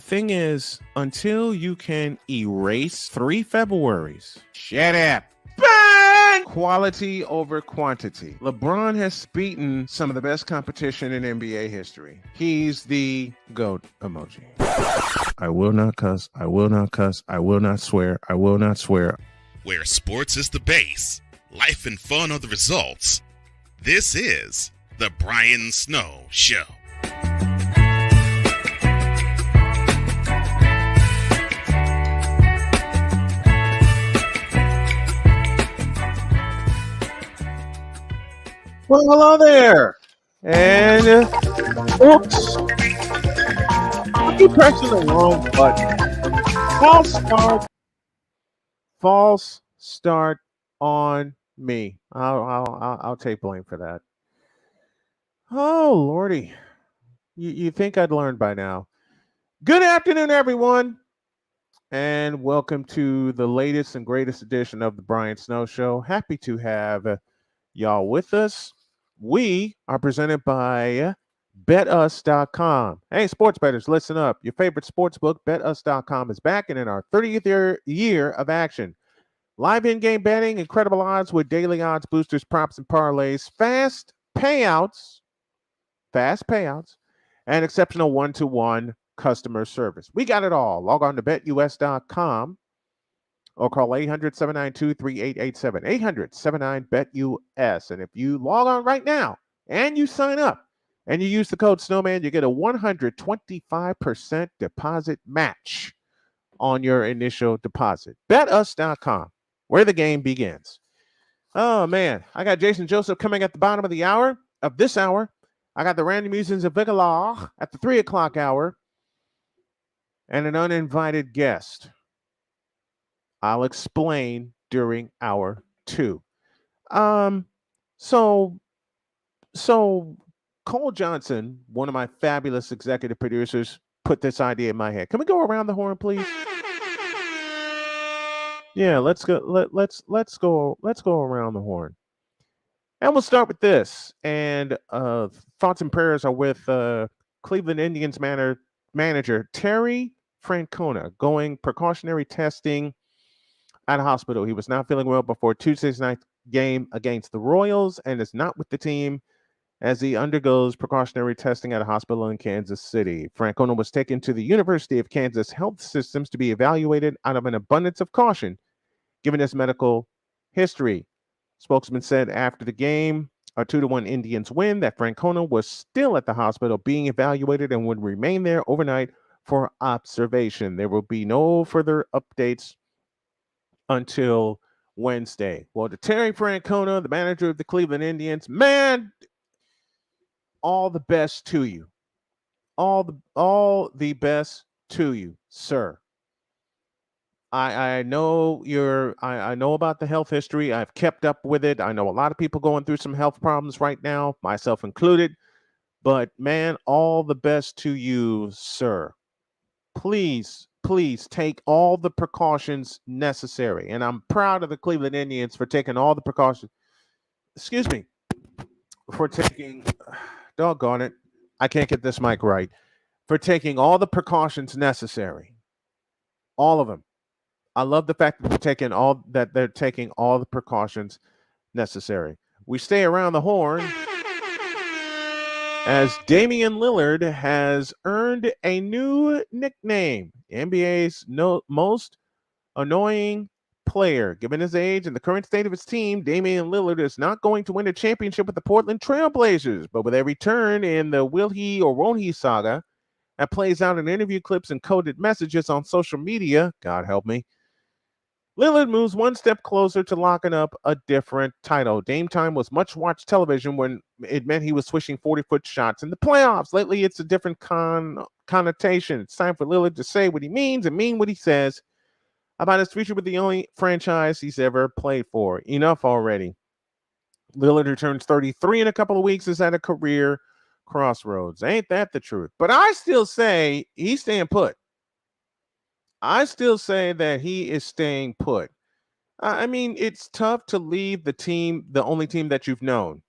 thing is, until you can erase 3 Februaries, shut up. Bang! Quality over quantity. LeBron has beaten some of the best competition in NBA history. He's the GOAT emoji. I will not cuss. I will not cuss. I will not swear. I will not swear. Where sports is the base, life and fun are the results. This is the Brian Snow Show. Well, hello there. And, oops. I keep pressing the wrong button. False start on me. I'll take blame for that. Oh, Lordy. You think I'd learned by now. Good afternoon, everyone. And welcome to the latest and greatest edition of the Brian Snow Show. Happy to have y'all with us. We are presented by BetUs.com. Hey, sports bettors, listen up. Your favorite sports book, BetUs.com, is back and in our 30th year of action. Live in-game betting, incredible odds with daily odds boosters, props, and parlays, fast payouts, and exceptional one-to-one customer service. We got it all. Log on to BetUS.com. or call 800-792-3887, 800-79-BET-US. And if you log on right now and you sign up and you use the code Snowman, you get a 125% deposit match on your initial deposit. BetUs.com, where the game begins. Oh, man. I got Jason Joseph coming at the bottom of this hour. I got the Randy Musings of Vigala at the 3 o'clock hour. And an uninvited guest. I'll explain during hour 2. So Cole Johnson, one of my fabulous executive producers, put this idea in my head. Can we go around the horn, please? Yeah, let's go. Let's go around the horn. And we'll start with this. And thoughts and prayers are with Cleveland Indians manager Terry Francona going precautionary testing at a hospital. He was not feeling well before Tuesday's night game against the Royals and is not with the team as he undergoes precautionary testing at a hospital in Kansas City. Francona was taken to the University of Kansas Health Systems to be evaluated out of an abundance of caution, given his medical history. Spokesman said after the game, a 2-1 Indians win, that Francona was still at the hospital being evaluated and would remain there overnight for observation. There will be no further updates until Wednesday. Well, to Terry Francona, the manager of the Cleveland Indians, man, all the best to you. All the best to you, sir. I know I know about the health history. I've kept up with it. I know a lot of people going through some health problems right now, myself included. But man, all the best to you, sir. Please take all the precautions necessary. And I'm proud of the Cleveland Indians for taking all the precautions. Excuse me. For taking, doggone it, I can't get this mic right. For taking all the precautions necessary. All of them. I love the fact that they're taking all the precautions necessary. We stay around the horn as Damian Lillard has earned a new nickname, NBA's most annoying player. Given his age and the current state of his team, Damian Lillard is not going to win a championship with the Portland Trail Blazers. But with every turn in the will he or won't he saga that plays out in interview clips and coded messages on social media, God help me, Lillard moves one step closer to locking up a different title. Dame time was much-watched television when it meant he was swishing 40-foot shots in the playoffs. Lately, it's a different connotation. It's time for Lillard to say what he means and mean what he says about his future with the only franchise he's ever played for. Enough already. Lillard, who turns 33 in a couple of weeks, is at a career crossroads. Ain't that the truth? But I still say he's staying put. I still say that he is staying put. I mean, it's tough to leave the team, the only team that you've known.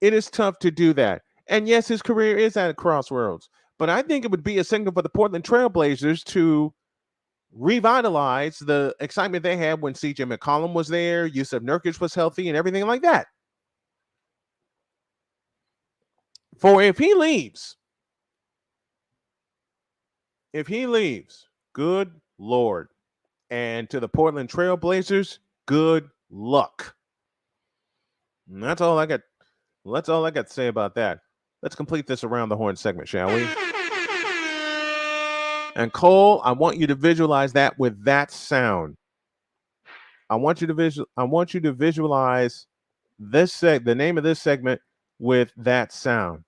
It is tough to do that. And yes, his career is at a crossroads. But I think it would be a signal for the Portland Trailblazers to revitalize the excitement they had when CJ McCollum was there, Yusuf Nurkic was healthy, and everything like that. For if he leaves, good Lord. And to the Portland Trailblazers, good luck. And that's all I got. That's all I got to say about that. Let's complete this around the horn segment, shall we? And Cole, I want you to visualize that with that sound. I want you to visualize the name of this segment with that sound.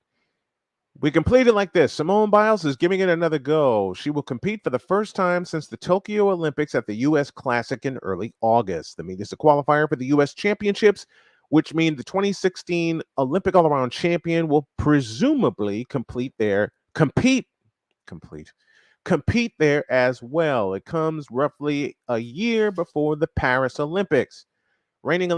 We complete it like this. Simone Biles is giving it another go. She will compete for the first time since the Tokyo Olympics at the U.S. Classic in early August. The meet is a qualifier for the U.S. Championships, which means the 2016 Olympic all-around champion will presumably compete there as well. It comes roughly a year before the Paris Olympics. Reigning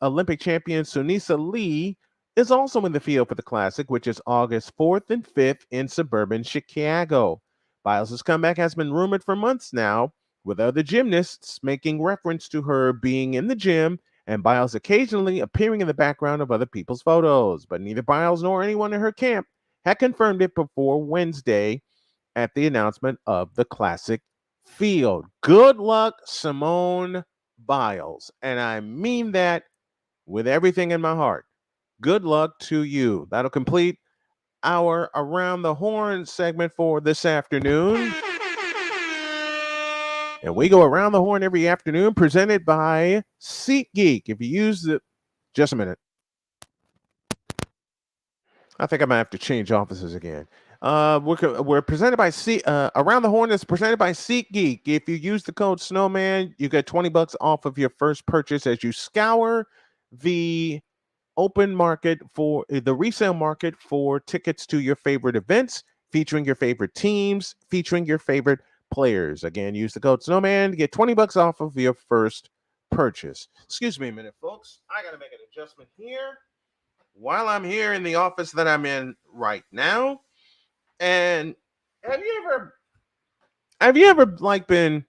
Olympic champion Sunisa Lee is also in the field for the Classic, which is August 4th and 5th in suburban Chicago. Biles' comeback has been rumored for months now, with other gymnasts making reference to her being in the gym and Biles occasionally appearing in the background of other people's photos. But neither Biles nor anyone in her camp had confirmed it before Wednesday at the announcement of the Classic field. Good luck, Simone Biles. And I mean that with everything in my heart. Good luck to you. That'll complete our Around the Horn segment for this afternoon. And we go around the horn every afternoon, presented by SeatGeek. If you use it, just a minute. I think I might have to change offices again. We're presented by Around the Horn is presented by SeatGeek. If you use the code Snowman, you get $20 off of your first purchase as you scour the open market for the resale market for tickets to your favorite events, featuring your favorite teams, featuring your favorite players. Again, use the code Snowman to get $20 off of your first purchase. Excuse me a minute, folks. I got to make an adjustment here while I'm here in the office that I'm in right now. And have you ever like been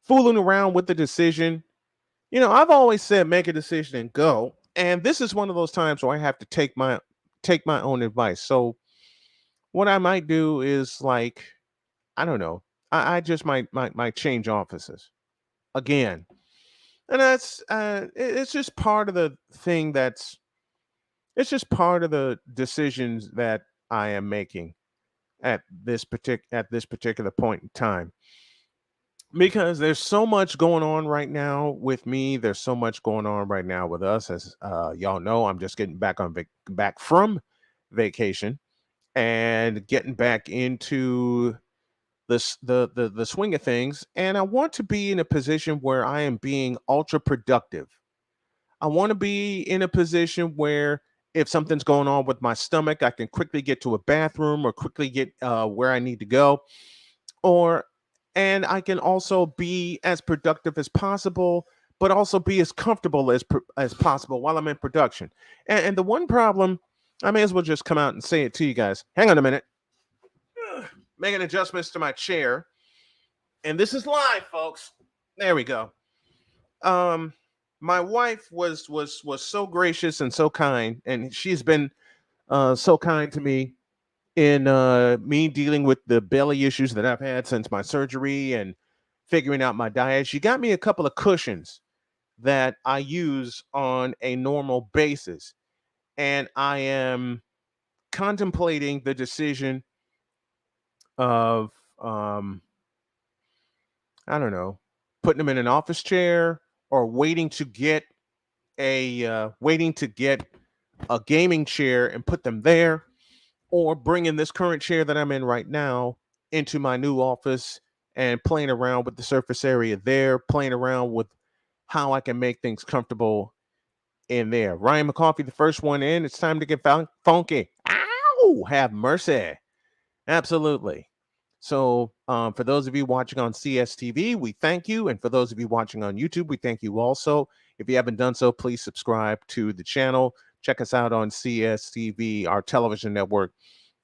fooling around with the decision? You know, I've always said make a decision and go. And this is one of those times where I have to take my own advice. So what I might do is, like, I don't know. I just might change offices again. And that's it's just part of the thing it's just part of the decisions that I am making at this particular point in time. Because there's so much going on right now with me. There's so much going on right now with us. As y'all know, I'm just getting back from vacation and getting back into the swing of things. And I want to be in a position where I am being ultra productive. I want to be in a position where if something's going on with my stomach, I can quickly get to a bathroom or quickly get where I need to go. And I can also be as productive as possible, but also be as comfortable as possible while I'm in production. And the one problem, I may as well just come out and say it to you guys. Hang on a minute. Making adjustments to my chair. And this is live, folks. There we go. My wife was so gracious and so kind, and she's been so kind to me in me dealing with the belly issues that I've had since my surgery and figuring out my diet. She got me a couple of cushions that I use on a normal basis. And I am contemplating the decision of, I don't know, putting them in an office chair or waiting to get a gaming chair and put them there, or bringing this current chair that I'm in right now into my new office and playing around with the surface area there, playing around with how I can make things comfortable in there. Ryan McCoffey, the first one in. It's time to get funky. Ow! Have mercy. Absolutely. So for those of you watching on CSTV, we thank you. And for those of you watching on YouTube, we thank you also. If you haven't done so, please subscribe to the channel. Check us out on CSTV, our television network,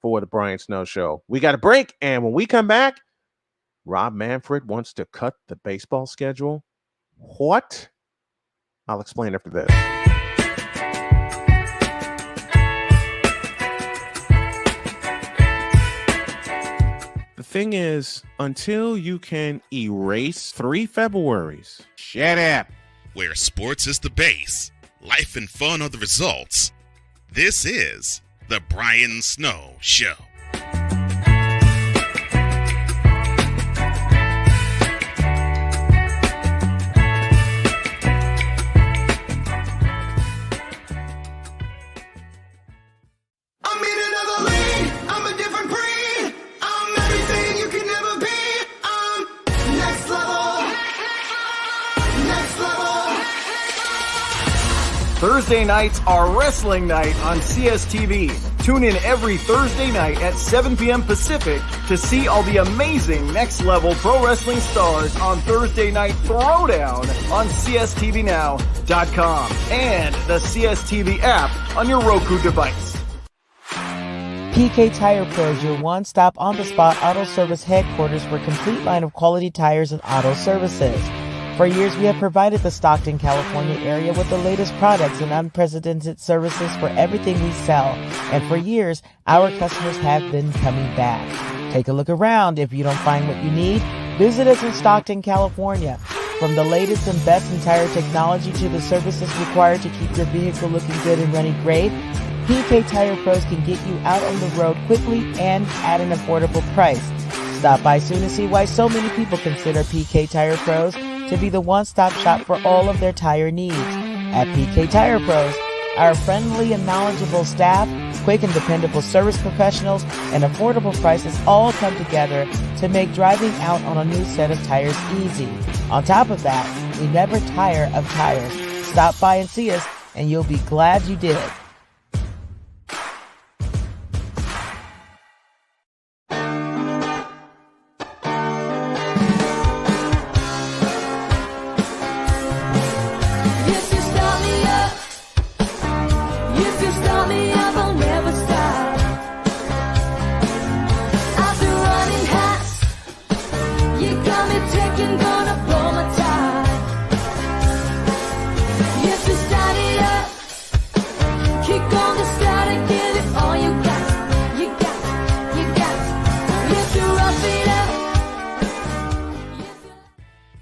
for the Brian Snow Show. We got a break, and when we come back, Rob Manfred wants to cut the baseball schedule. What? I'll explain after this. The thing is, until you can erase 3 Februaries, shut up. Where sports is the base, life and fun are the results. This is the Brian Snow Show. Thursday nights are wrestling night on CSTV. Tune in every Thursday night at 7 p.m. Pacific to see all the amazing Next Level Pro Wrestling stars on Thursday Night Throwdown on CSTVNow.com and the CSTV app on your Roku device. PK Tire Pros, your one-stop on-the-spot auto service headquarters for a complete line of quality tires and auto services. For years, we have provided the Stockton, California area with the latest products and unprecedented services for everything we sell. And for years, our customers have been coming back. Take a look around. If you don't find what you need, visit us in Stockton, California. From the latest and best in tire technology to the services required to keep your vehicle looking good and running great, PK Tire Pros can get you out on the road quickly and at an affordable price. Stop by soon to see why so many people consider PK Tire Pros to be the one-stop shop for all of their tire needs. At PK Tire Pros, our friendly and knowledgeable staff, quick and dependable service professionals, and affordable prices all come together to make driving out on a new set of tires easy. On top of that, we never tire of tires. Stop by and see us, and you'll be glad you did.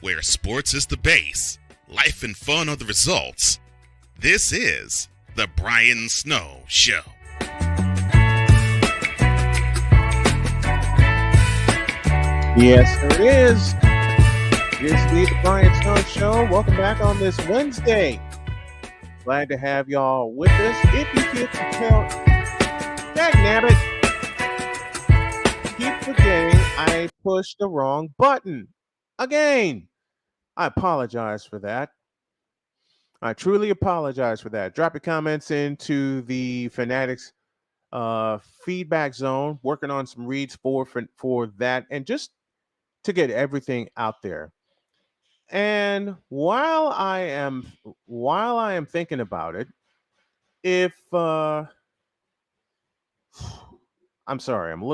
Where sports is the base, life and fun are the results. This is the Brian Snow Show. Yes, there it is. It's the Brian Snow Show. Welcome back on this Wednesday. Glad to have y'all with us. If you get to tell, dagnabbit, keep forgetting I pushed the wrong button again. I apologize for that. I truly apologize for that. Drop your comments into the Fanatics feedback zone. Working on some reads for that, and just to get everything out there. And while I am thinking about it, if I'm sorry, I'm a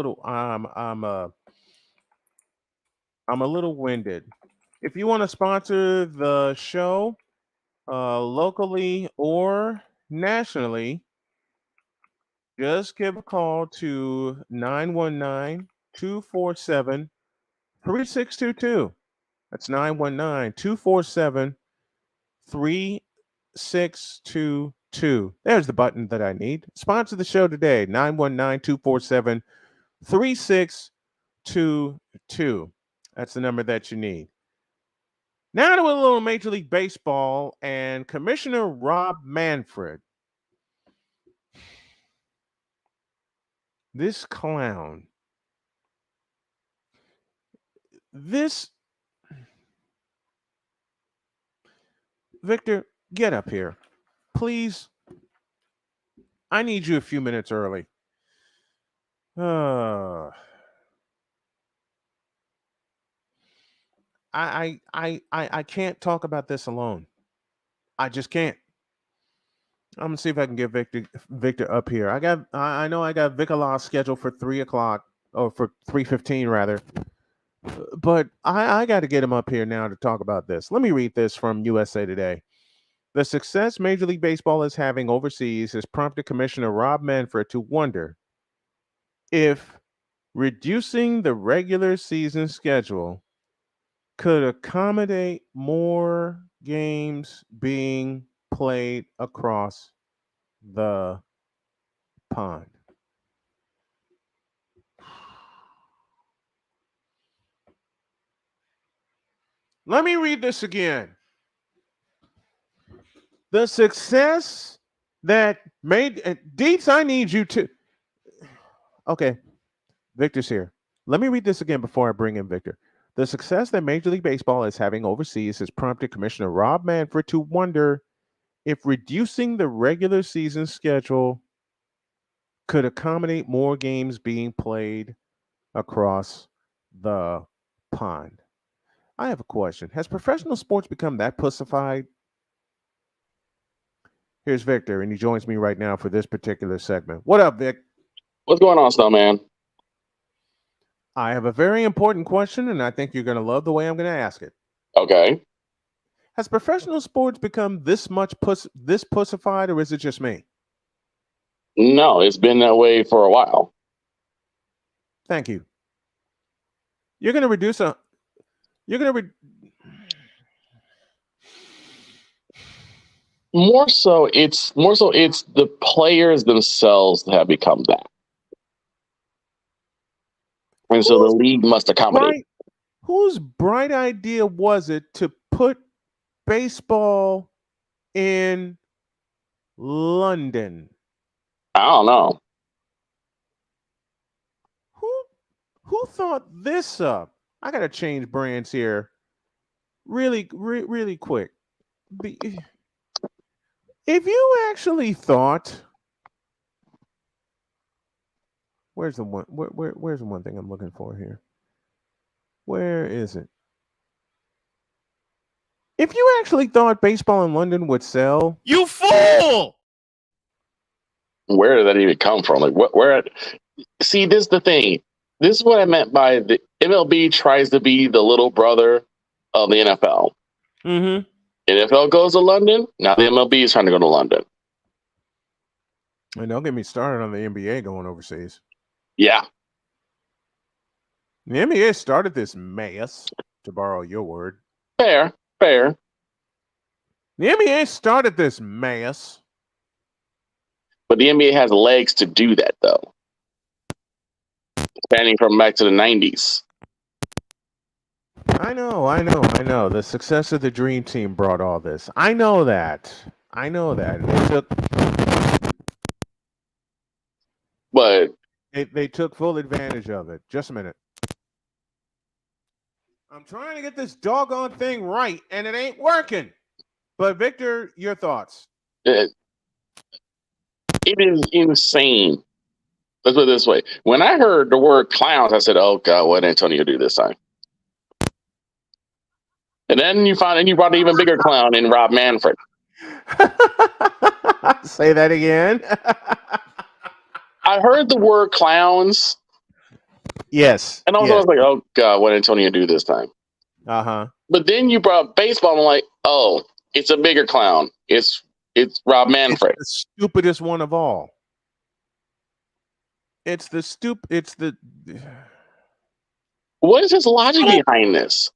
little winded. If you want to sponsor the show locally or nationally, just give a call to 919-247-3622. That's 919-247-3622. There's the button that I need. Sponsor the show today, 919-247-3622. That's the number that you need. Now to a little Major League Baseball and Commissioner Rob Manfred. This clown. Victor, get up here. Please. I need you a few minutes early. I can't talk about this alone. I just can't. I'm gonna see if I can get Victor up here. I know I got Vicala scheduled for 3 o'clock or for 3:15 rather. But I got to get him up here now to talk about this. Let me read this from USA Today. The success Major League Baseball is having overseas has prompted Commissioner Rob Manfred to wonder if reducing the regular season schedule could accommodate more games being played across the pond. Let me read this again. The success that made Deets, I need you to. Okay, Victor's here. Let me read this again before I bring in Victor. The success that Major League Baseball is having overseas has prompted Commissioner Rob Manfred to wonder if reducing the regular season schedule could accommodate more games being played across the pond. I have a question. Has professional sports become that pussified? Here's Victor, and he joins me right now for this particular segment. What up, Vic? What's going on, Snowman? I have a very important question, and I think you're going to love the way I'm going to ask it. Okay. Has professional sports become this much this pussified, or is it just me? No, it's been that way for a while. Thank you. You're going to reduce a. You're going to. More so, it's the players themselves that have become that, and so the league must accommodate. Whose bright idea was it to put baseball in London? I don't know. Who thought this up? I gotta change brands here, really quick. If you actually thought, where's the one? Where's the one thing I'm looking for here? Where is it? If you actually thought baseball in London would sell, you fool! Where did that even come from? Like, where? See, this is the thing. This is what I meant by the MLB tries to be the little brother of the NFL. Mm-hmm. NFL goes to London. Now the MLB is trying to go to London. And don't get me started on the NBA going overseas. Yeah. The NBA started this mess, to borrow your word. Fair. The NBA started this mess. But the NBA has legs to do that, though. Spanning from back to the 90s. I know. The success of the Dream Team brought all this. I know that. But they took full advantage of it. Just a minute. I'm trying to get this doggone thing right, and it ain't working. But Victor, your thoughts? It is insane. Let's put it this way. When I heard the word clowns, I said, oh, God, what did Antonio do this time? And then you brought an even bigger clown in Rob Manfred. Say that again. I heard the word clowns. Yes. And also I was like, oh, God, what did Antonio do this time? Uh-huh. But then you brought baseball, and I'm like, oh, it's a bigger clown. It's Rob Manfred. It's the stupidest one of all. What is his logic behind this?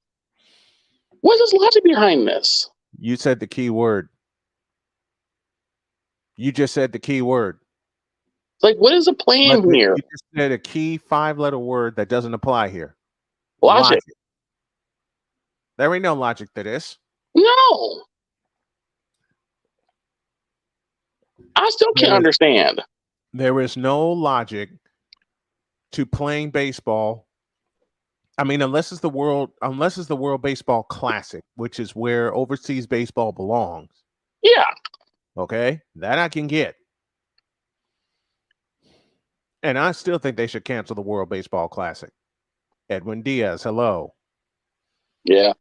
What is his logic behind this? You said the key word. You just said the key word. Like, what is the plan here? You just said a key 5-letter word that doesn't apply here. Logic. There ain't no logic to this. No. I still can't understand. There is no logic to playing baseball. I mean, unless it's the World Baseball Classic, which is where overseas baseball belongs. Yeah. Okay, that I can get. And I still think they should cancel the World Baseball Classic. Edwin Diaz, hello. Yeah.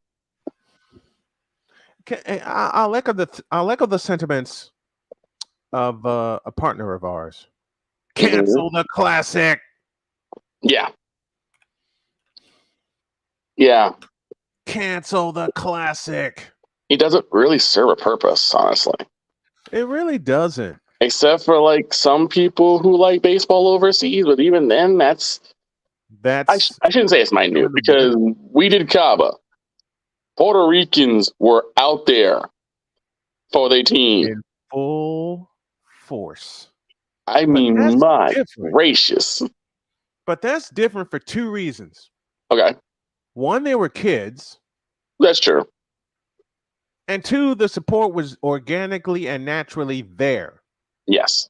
I'll echo the sentiments of a partner of ours. Mhm. Cancel the classic. Yeah. Yeah. Cancel the classic. He doesn't really serve a purpose, honestly. It really doesn't. Except for like some people who like baseball overseas, but even then, I shouldn't say it's minute because we did Cabo. Puerto Ricans were out there for their team in full force. I mean, my gracious. But that's different for two reasons. Okay. One, they were kids. That's true. And two, the support was organically and naturally there. Yes.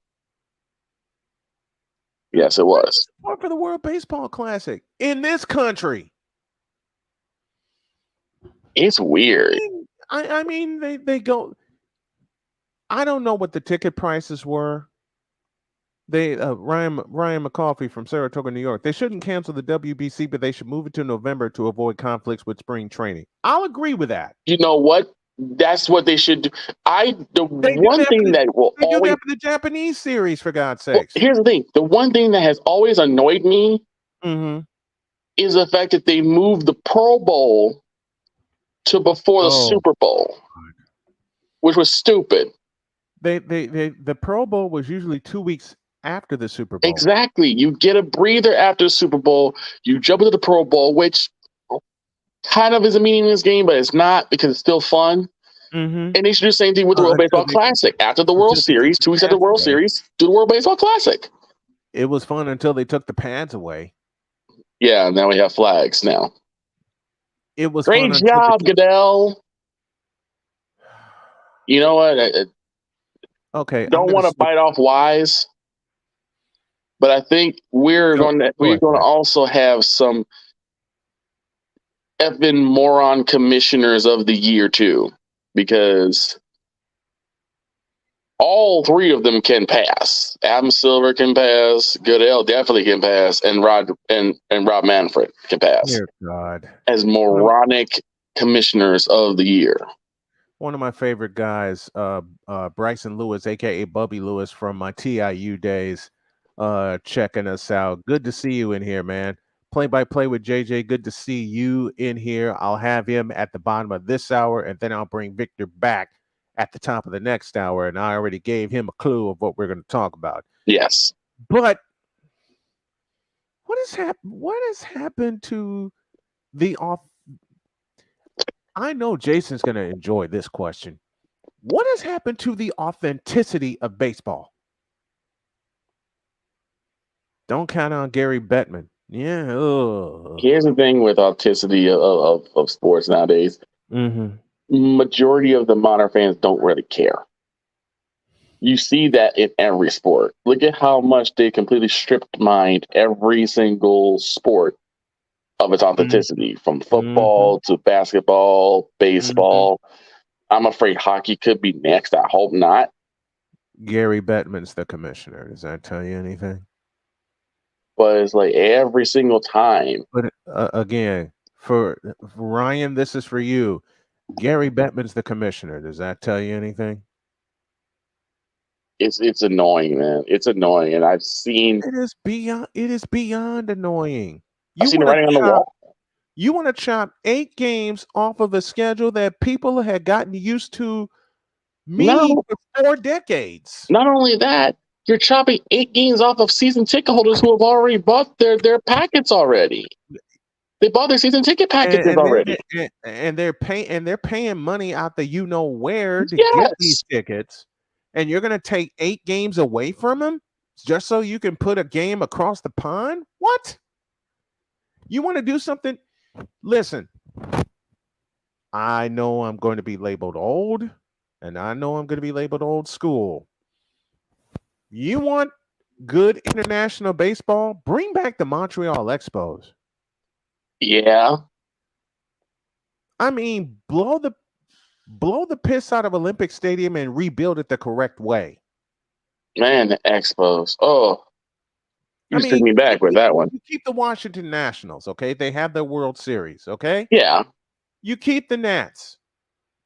Yes, it was. Support for the World Baseball Classic in this country. It's weird. I mean, they go. I don't know what the ticket prices were. They Ryan McCauley from Saratoga, New York. They shouldn't cancel the WBC, but they should move it to November to avoid conflicts with spring training. I'll agree with that. You know what? That's what they should do. The one thing that will always the Japanese series, for God's sakes. Here's the thing: the one thing that has always annoyed me is the fact that they moved the Pro Bowl to before the Super Bowl, which was stupid. The Pro Bowl was usually 2 weeks after the Super Bowl. Exactly. You get a breather after the Super Bowl. You jump into the Pro Bowl, which kind of is a meaningless game, but it's not because it's still fun. And they should do the same thing with the World Baseball Classic. After the World Series, 2 weeks after the World Series, do the World Baseball Classic. It was fun until they took the pads away. Yeah, now we have flags now. It was great job, Goodell. You know what? Okay. Don't want to bite off Wise, but I think we're going to also have some effing moron commissioners of the year too, because all three of them can pass. Adam Silver can pass, Goodell definitely can pass, and Rob Manfred can pass. Dear God. As moronic commissioners of the year. One of my favorite guys, Bryson Lewis, aka Bubby Lewis from my TIU days, checking us out. Good to see you in here, man. Play-by-play with JJ. Good to see you in here. I'll have him at the bottom of this hour, and then I'll bring Victor back at the top of the next hour. And I already gave him a clue of what we're going to talk about. Yes. But what has happened to the off? I know Jason's going to enjoy this question. What has happened to the authenticity of baseball? Don't count on Gary Bettman. Yeah. Ugh. Here's the thing with authenticity of sports nowadays. Majority of the modern fans don't really care. You see that in every sport. Look at how much they completely stripped mined every single sport of its authenticity, from football to basketball, baseball. I'm afraid hockey could be next. I hope not. Gary Bettman's the commissioner. Does that tell you anything? But it's like every single time. But again, for Ryan, this is for you. Gary Bettman's the commissioner. Does that tell you anything? It's annoying, man. It's annoying, and I've seen it is beyond annoying. I've seen it writing on the wall. You want to chop 8 games off of a schedule that people had gotten used to for 4 decades. Not only that, you're chopping 8 games off of season ticket holders who have already bought their packets already. They bought their season ticket packages already, and they're paying money out the where to get these tickets, and you're going to take 8 games away from them just so you can put a game across the pond? What? You want to do something? Listen, I know I'm going to be labeled old, and I know I'm going to be labeled old school. You want good international baseball? Bring back the Montreal Expos. Yeah. I mean, blow the piss out of Olympic Stadium and rebuild it the correct way. Man, the Expos. Oh. You took me back with that one. You keep the Washington Nationals, okay? They have their World Series, okay? Yeah. You keep the Nats.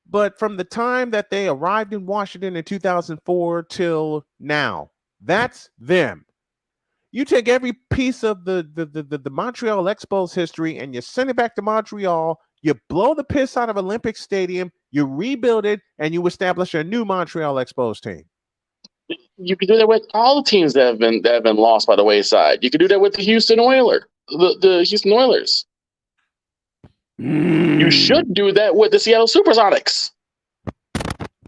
But from the time that they arrived in Washington in 2004 till now, that's them. You take every piece of the Montreal Expos history and you send it back to Montreal. You blow the piss out of Olympic Stadium, you rebuild it, and you establish a new Montreal Expos team. You could do that with all the teams that have been lost by the wayside. You could do that with the Houston Oilers. The Houston Oilers. You should do that with the Seattle Supersonics.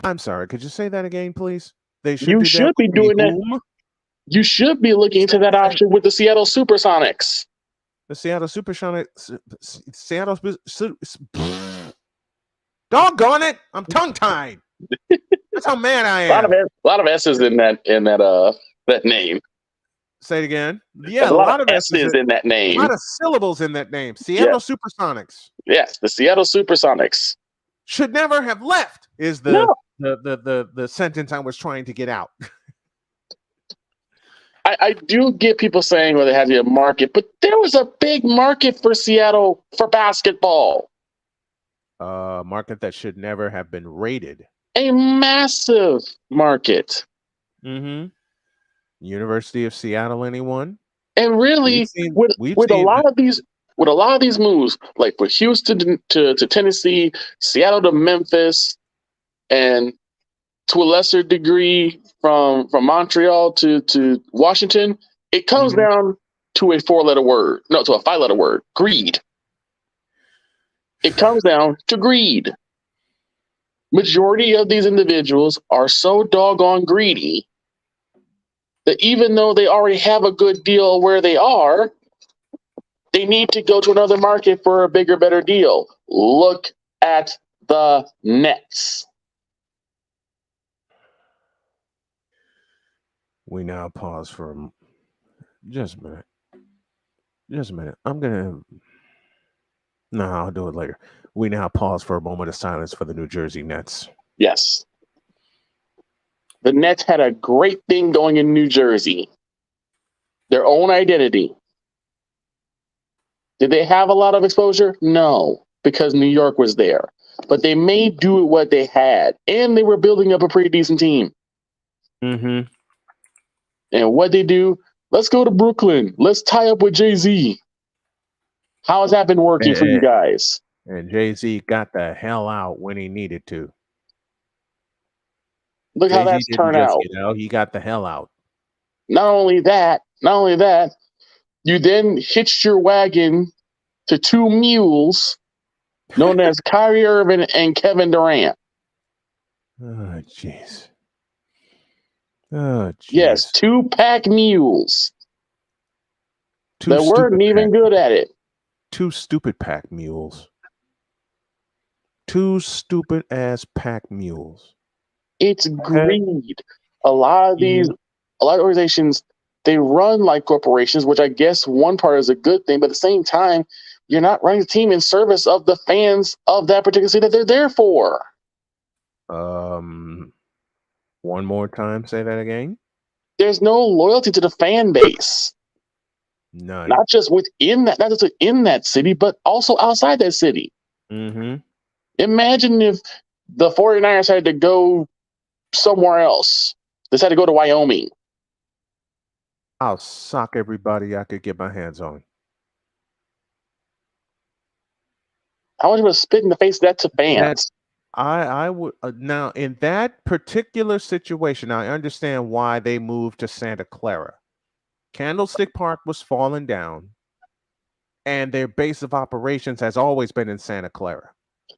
I'm sorry. Could you say that again, please? They should. You should be doing that. You should be looking into that option with the Seattle Supersonics. The Seattle Supersonics. Seattle. Doggone it! I'm tongue tied. That's how mad I am. A lot of S's in that name. Say it again. Yeah, a lot of S's in that name. A lot of syllables in that name. Seattle Supersonics. Yes, the Seattle Supersonics should never have left. Is the sentence I was trying to get out. I do get people saying, well, they had a market, but there was a big market for Seattle for basketball. A market that should never have been raided. A massive market. Mm-hmm. University of Seattle, anyone? And really, with a lot of these moves, like with Houston to Tennessee, Seattle to Memphis, and to a lesser degree from Montreal to Washington, it comes down to a 5-letter word, greed. It comes down to greed. Majority of these individuals are so doggone greedy that even though they already have a good deal where they are, they need to go to another market for a bigger, better deal. Look at the Nets. We now pause for just a minute. I'll do it later. We now pause for a moment of silence for the New Jersey Nets. Yes. The Nets had a great thing going in New Jersey. Their own identity. Did they have a lot of exposure? No, because New York was there. But they made do with what they had, and they were building up a pretty decent team. Mm-hmm. And what they do, let's go to Brooklyn. Let's tie up with Jay-Z. How has that been working for you guys? And Jay-Z got the hell out when he needed to. Look how that's turned out. He got the hell out. Not only that, you then hitched your wagon to two mules known as Kyrie Irving and Kevin Durant. Oh, jeez. Oh, geez. Yes, 2-pack mules. That weren't even good at it. 2 stupid pack mules. 2 stupid ass pack mules. It's greed. A lot of organizations, they run like corporations, which I guess one part is a good thing, but at the same time, you're not running the team in service of the fans of that particular city that they're there for. One more time, say that again. There's no loyalty to the fan base. None. Not just within that city, but also outside that city. Mm-hmm. Imagine if the 49ers had to go somewhere else. They had to go to Wyoming. I'll sock everybody I could get my hands on. How much of a spit in the face that to fans? I would now in that particular situation. I understand why they moved to Santa Clara. Candlestick Park was falling down, and their base of operations has always been in Santa Clara.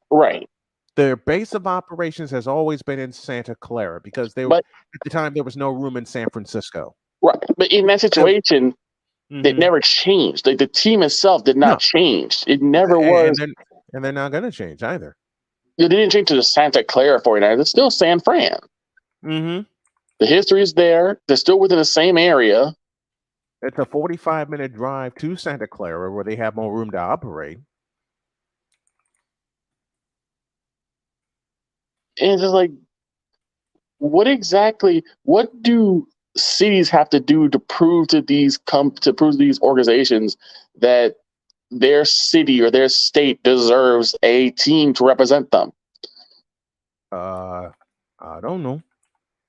Right. Their base of operations has always been in Santa Clara because at the time there was no room in San Francisco. Right, but in that situation, it never changed. Like the team itself did not change. It never was, and they're not going to change either. They didn't change to the Santa Clara 49ers. It's still San Fran. Mm-hmm. The history is there. They're still within the same area. It's a 45-minute drive to Santa Clara where they have more room to operate. And it's just like, what do cities have to do to prove to these organizations that their city or their state deserves a team to represent them? I don't know.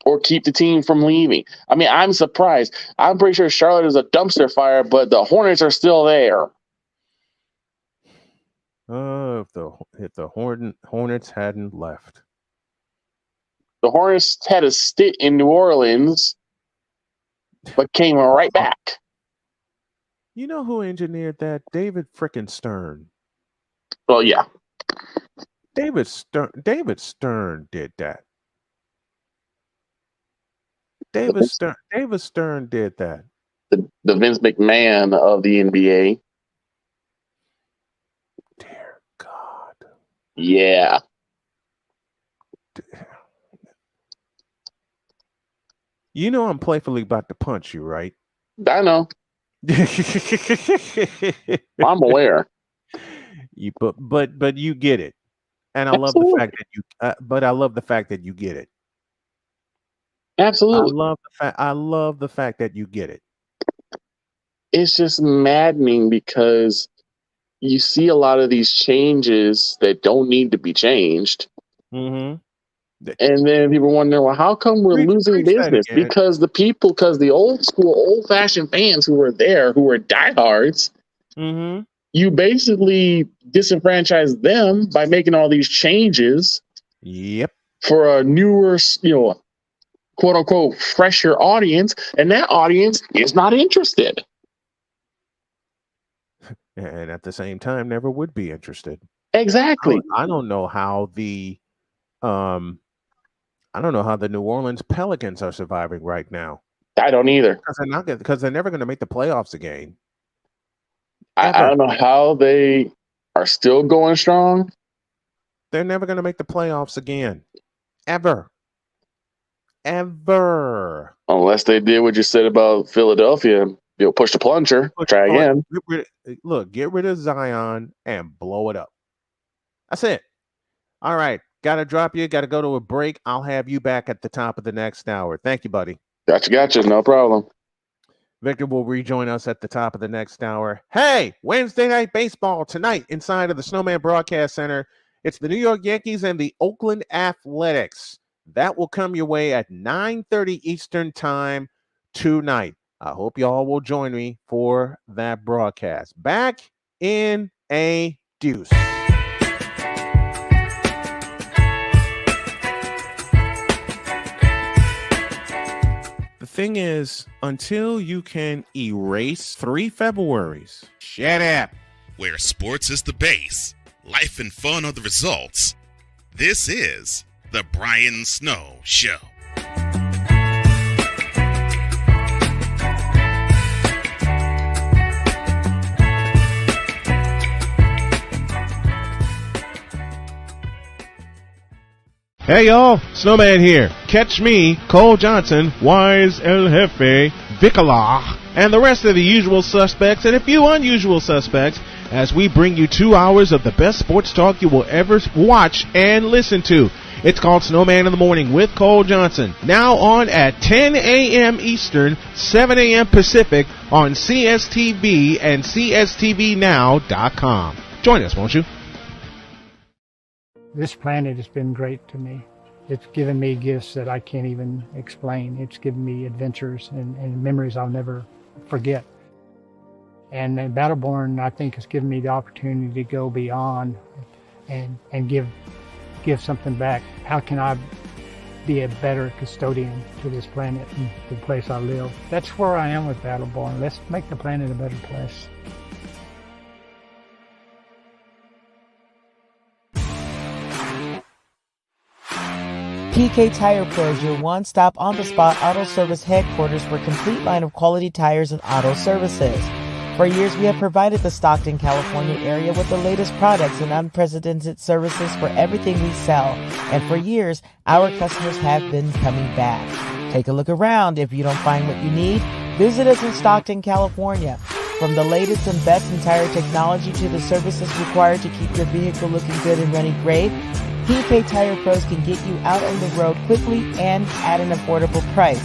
Or keep the team from leaving. I mean, I'm surprised. I'm pretty sure Charlotte is a dumpster fire, but the Hornets are still there. If the Hornets hadn't left. The Hornets had a stint in New Orleans, but came right back. You know who engineered that? David frickin' Stern. Well, yeah. David Stern did that. David Stern did that. The Vince McMahon of the NBA. Dear God. Yeah. You know I'm playfully about to punch you, right? I know. I'm aware. But you get it, and I love the fact that you. But I love the fact that you get it. Absolutely. I love the fact that you get it. It's just maddening because you see a lot of these changes that don't need to be changed. Mm-hmm. And then people wonder, well, how come we're losing business? Because the old school, old-fashioned fans who were there, who were diehards, mm-hmm. You basically disenfranchise them by making all these changes. Yep. For a newer, quote unquote, fresher audience, and that audience is not interested. And at the same time, never would be interested. Exactly. I don't know how the New Orleans Pelicans are surviving right now. I don't either. Because they're never going to make the playoffs again. I don't know how they are still going strong. They're never going to make the playoffs again. Ever. Unless they did what you said about Philadelphia. Push the plunger. Try again. Get rid of Zion and blow it up. That's it. All right. Got to drop you. Got to go to a break. I'll have you back at the top of the next hour. Thank you, buddy. Gotcha. No problem. Victor will rejoin us at the top of the next hour. Hey, Wednesday Night Baseball tonight inside of the Snowman Broadcast Center. It's the New York Yankees and the Oakland Athletics. That will come your way at 9:30 Eastern Time tonight. I hope y'all will join me for that broadcast. Back in a deuce. The thing is, until you can erase 3 Februaries, shut up. Where sports is the base, life and fun are the results. This is The Brian Snow Show. Hey y'all, Snowman here. Catch me, Cole Johnson, Wise El Jefe, Vicala, and the rest of the usual suspects and a few unusual suspects as we bring you 2 hours of the best sports talk you will ever watch and listen to. It's called Snowman in the Morning with Cole Johnson. Now on at 10 a.m. Eastern, 7 a.m. Pacific on CSTV and CSTVnow.com. Join us, won't you? This planet has been great to me. It's given me gifts that I can't even explain. It's given me adventures and memories I'll never forget. And Battleborn, I think, has given me the opportunity to go beyond and give something back. How can I be a better custodian to this planet and the place I live? That's where I am with Battleborn. Let's make the planet a better place. PK Tire Pro is your one-stop on-the-spot auto service headquarters for a complete line of quality tires and auto services. For years, we have provided the Stockton, California area with the latest products and unprecedented services for everything we sell. And for years, our customers have been coming back. Take a look around. If you don't find what you need, visit us in Stockton, California. From the latest and best in tire technology to the services required to keep your vehicle looking good and running great, PK Tire Pros can get you out on the road quickly and at an affordable price.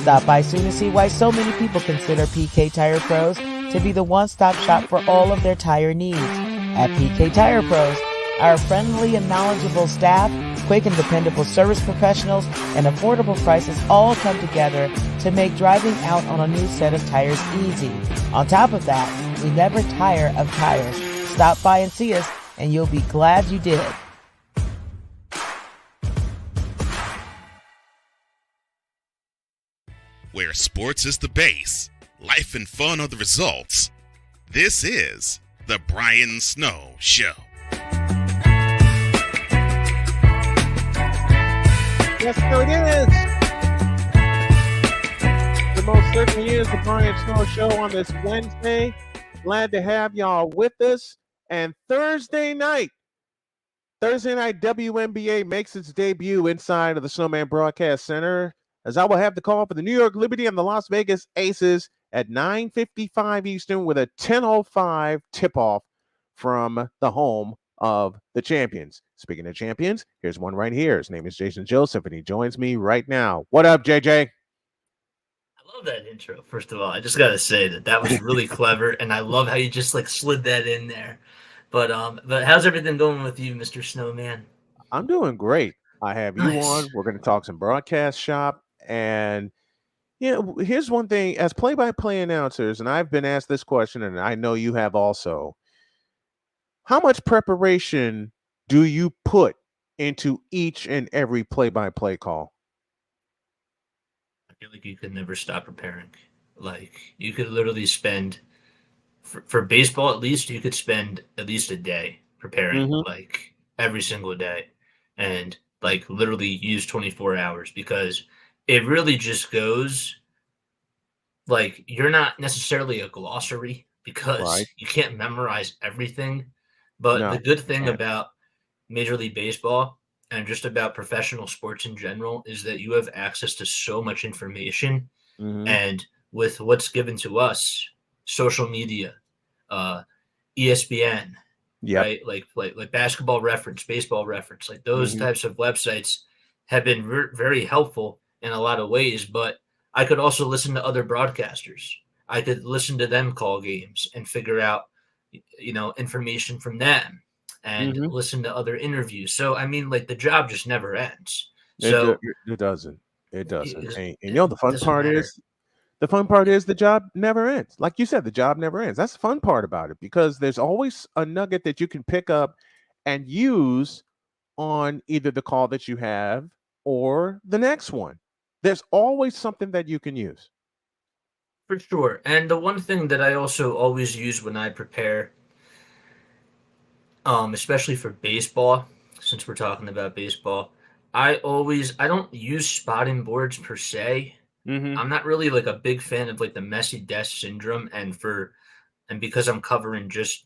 Stop by soon to see why so many people consider PK Tire Pros to be the one-stop shop for all of their tire needs. At PK Tire Pros, our friendly and knowledgeable staff quick and dependable service professionals, and affordable prices all come together to make driving out on a new set of tires easy. On top of that, we never tire of tires. Stop by and see us, and you'll be glad you did. Where sports is the base, life and fun are the results. This is the Brian Snow Show. Yes, so it is. The most certainly is the Brian Snow Show on this Wednesday. Glad to have y'all with us. And Thursday night WNBA makes its debut inside of the Snowman Broadcast Center, as I will have the call for the New York Liberty and the Las Vegas Aces at 9:55 Eastern with a 10:05 tip-off from the home of the champions. Speaking of champions, here's one right here. His name is Jason Joseph, and he joins me right now. What up, JJ? I love that intro, first of all. I just got to say that was really clever, and I love how you just, slid that in there. But how's everything going with you, Mr. Snowman? I'm doing great. I have you on. We're going to talk some broadcast shop. And here's one thing, as play-by-play announcers, and I've been asked this question, and I know you have also. How much preparation do you put into each and every play-by-play call? I feel like you could never stop preparing. You could literally spend, for baseball at least, you could spend at least a day preparing, every single day, and literally use 24 hours, because it really just goes you're not necessarily a glossary, because you can't memorize everything. But the good thing about Major League Baseball and just about professional sports in general is that you have access to so much information. And with what's given to us, social media, ESPN, right? Like Basketball Reference, Baseball Reference, those types of websites have been very helpful in a lot of ways. But I could also listen to other broadcasters. I could listen to them call games and figure out, information from them, and listen to other interviews. So, I mean, the job just never ends. So it doesn't. And the fun part is, the job never ends. Like you said, the job never ends. That's the fun part about it, because there's always a nugget that you can pick up and use on either the call that you have or the next one. There's always something that you can use. For sure. And the one thing that I also always use when I prepare, especially for baseball, since we're talking about baseball, I don't use spotting boards per se. I'm not really a big fan of the messy desk syndrome, and because I'm covering just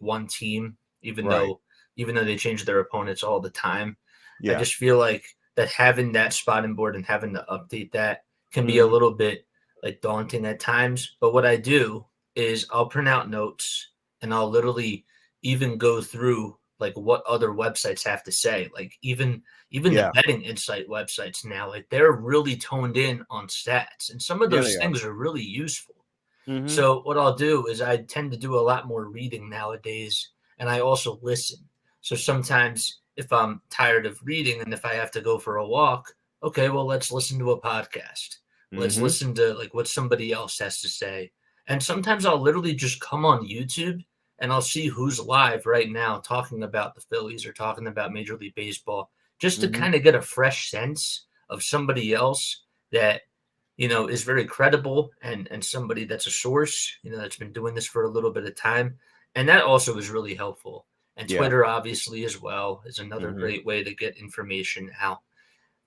one team, even though they change their opponents all the time, I just feel that having that spotting board and having to update that can be a little bit daunting at times. But what I do is I'll print out notes, and I'll literally even go through what other websites have to say. Even the betting insight websites now, they're really toned in on stats, and some of those things are really useful. So what I'll do is I tend to do a lot more reading nowadays, and I also listen. So sometimes if I'm tired of reading and if I have to go for a walk, okay, well, let's listen to a podcast. Let's listen to what somebody else has to say. And sometimes I'll literally just come on YouTube and I'll see who's live right now talking about the Phillies or talking about Major League Baseball, just to kind of get a fresh sense of somebody else that, is very credible and somebody that's a source, that's been doing this for a little bit of time. And that also is really helpful. And Twitter, obviously, as well, is another great way to get information out.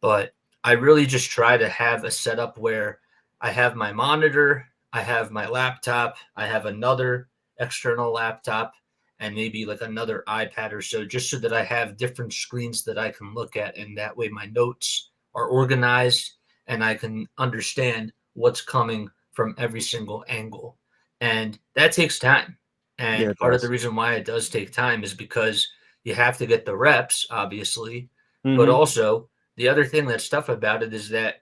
But I really just try to have a setup where I have my monitor, I have my laptop, I have another external laptop, and maybe another iPad or so, just so that I have different screens that I can look at. And that way my notes are organized and I can understand what's coming from every single angle. And that takes time. And part of the reason why it does take time is because you have to get the reps, obviously, but also the other thing that's tough about it is that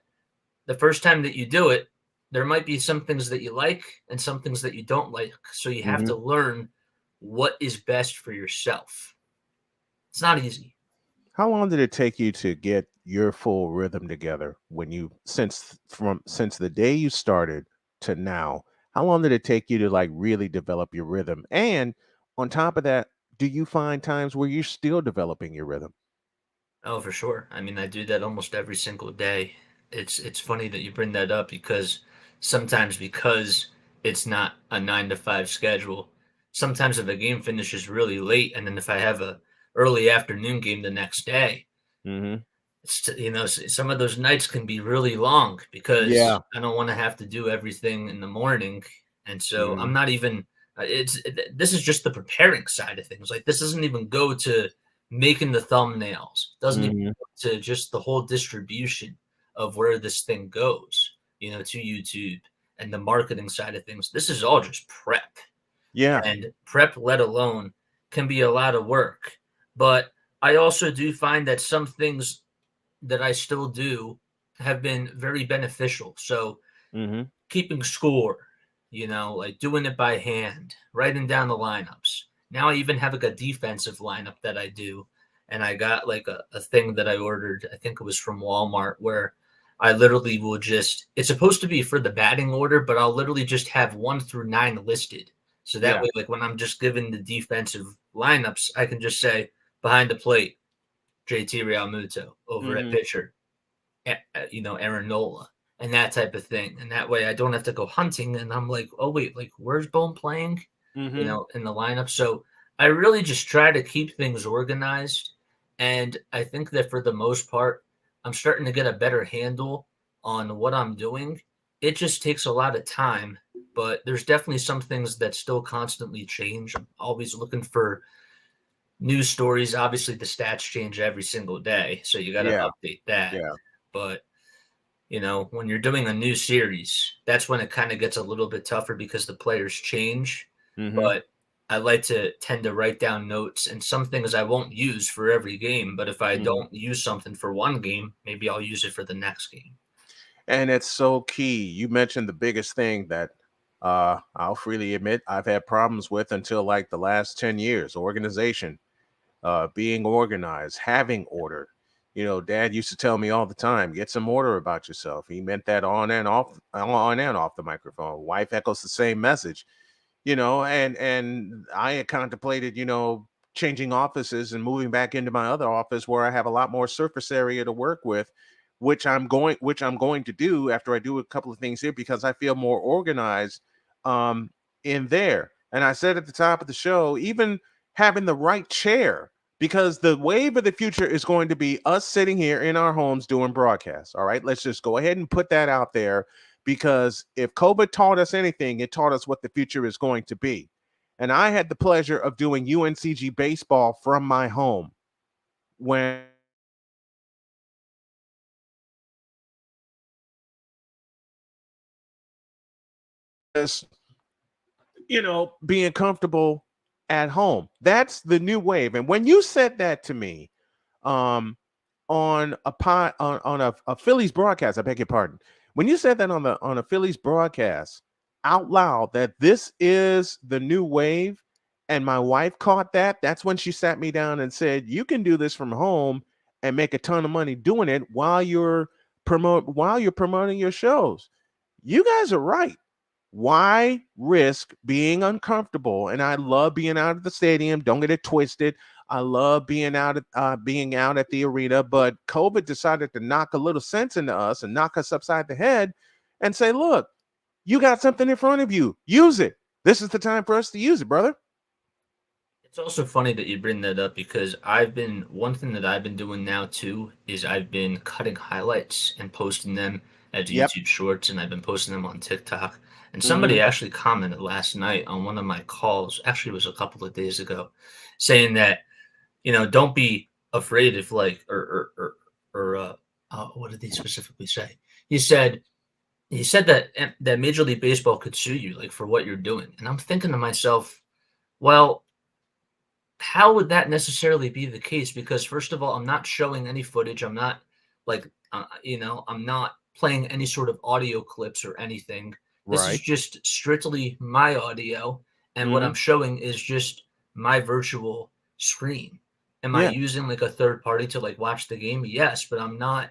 the first time that you do it, there might be some things that you like and some things that you don't like. So you have to learn what is best for yourself. It's not easy. how long did it take you to get your full rhythm together when you since the day you started to now? How long did it take you to like really develop your rhythm? And on top of that, do you find times where you're still developing your rhythm? Oh, for sure. I mean, I do that almost every single day. It's funny that you bring that up because sometimes because it's not a 9 to 5 schedule, sometimes if a game finishes really late and then if I have a early afternoon game the next day, Mm-hmm. some of those nights can be really long because Yeah. I don't want to have to do everything in the morning. And so Mm-hmm. I'm not even this is just the preparing side of things. Like this doesn't even go to making the thumbnails. Doesn't even Mm-hmm. go to just the whole distribution of where this thing goes, to YouTube and the marketing side of things. This is all just prep. Yeah. And prep, let alone, can be a lot of work. But I also do find that some things that I still do have been very beneficial. So Mm-hmm. keeping score, like doing it by hand, writing down the lineups. Now I even have like a defensive lineup that I do. And I got like a thing that I ordered, I think it was from Walmart, where I literally will it's supposed to be for the batting order, but I'll literally just have 1 through 9 listed. So that Yeah. way, like when I'm just given the defensive lineups, I can just say behind the plate, JT Realmuto, over at Mm-hmm. pitcher, Aaron Nola, and that type of thing. And that way I don't have to go hunting and I'm like, oh wait, like where's Bone playing? Mm-hmm. In the lineup. So I really just try to keep things organized. And I think that for the most part, I'm starting to get a better handle on what I'm doing. It just takes a lot of time, but there's definitely some things that still constantly change. I'm always looking for news stories. Obviously, the stats change every single day, so you got to Yeah. update that. Yeah. But when you're doing a new series, that's when it kind of gets a little bit tougher because the players change. Mm-hmm. But I like to tend to write down notes and some things I won't use for every game. But if I Mm-hmm. don't use something for one game, maybe I'll use it for the next game. And it's so key. You mentioned the biggest thing that I'll freely admit I've had problems with until like the last 10 years: organization, being organized, having order. Dad used to tell me all the time, get some order about yourself. He meant that on and off the microphone. Wife echoes the same message, and I had contemplated, changing offices and moving back into my other office where I have a lot more surface area to work with, which I'm going to do after I do a couple of things here because I feel more organized in there. And I said at the top of the show, even having the right chair, because the wave of the future is going to be us sitting here in our homes doing broadcasts. All right, let's just go ahead and put that out there, because if COVID taught us anything, it taught us what the future is going to be. And I had the pleasure of doing UNCG baseball from my home when being comfortable at home. That's the new wave. And when you said that to me, um, on a Phillies broadcast, I beg your pardon. When you said that on a Phillies broadcast out loud, that this is the new wave, and my wife caught that, that's when she sat me down and said, "You can do this from home and make a ton of money doing it while you're promoting your shows." You guys are right. Why risk being uncomfortable? And I love being out at the stadium. Don't get it twisted. I love being out at the arena. But COVID decided to knock a little sense into us and knock us upside the head and say, "Look, you got something in front of you. Use it. This is the time for us to use it, brother." It's also funny that you bring that up because one thing that I've been doing now too is I've been cutting highlights and posting them as Yep. YouTube shorts, and I've been posting them on TikTok. And Mm-hmm. somebody actually commented last night on one of my calls, actually it was a couple of days ago, saying that, don't be afraid of like, what did he specifically say? He said that Major League Baseball could sue you like for what you're doing. And I'm thinking to myself, well, how would that necessarily be the case? Because first of all, I'm not showing any footage. I'm not like, I'm not playing any sort of audio clips or anything. This is Right. just strictly my audio. And what Mm-hmm. I'm showing is just my virtual screen. Am I using like a third party to like watch the game? Yes, but I'm not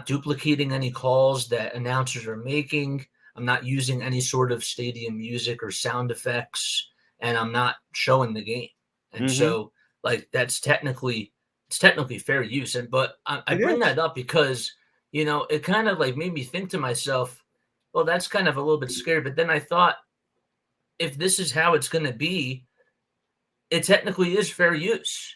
duplicating any calls that announcers are making. I'm not using any sort of stadium music or sound effects, and I'm not showing the game. And so like it's technically fair use. But I bring that up because, it kind of like made me think to myself, well, that's kind of a little bit scary. But then I thought, if this is how it's going to be, it technically is fair use.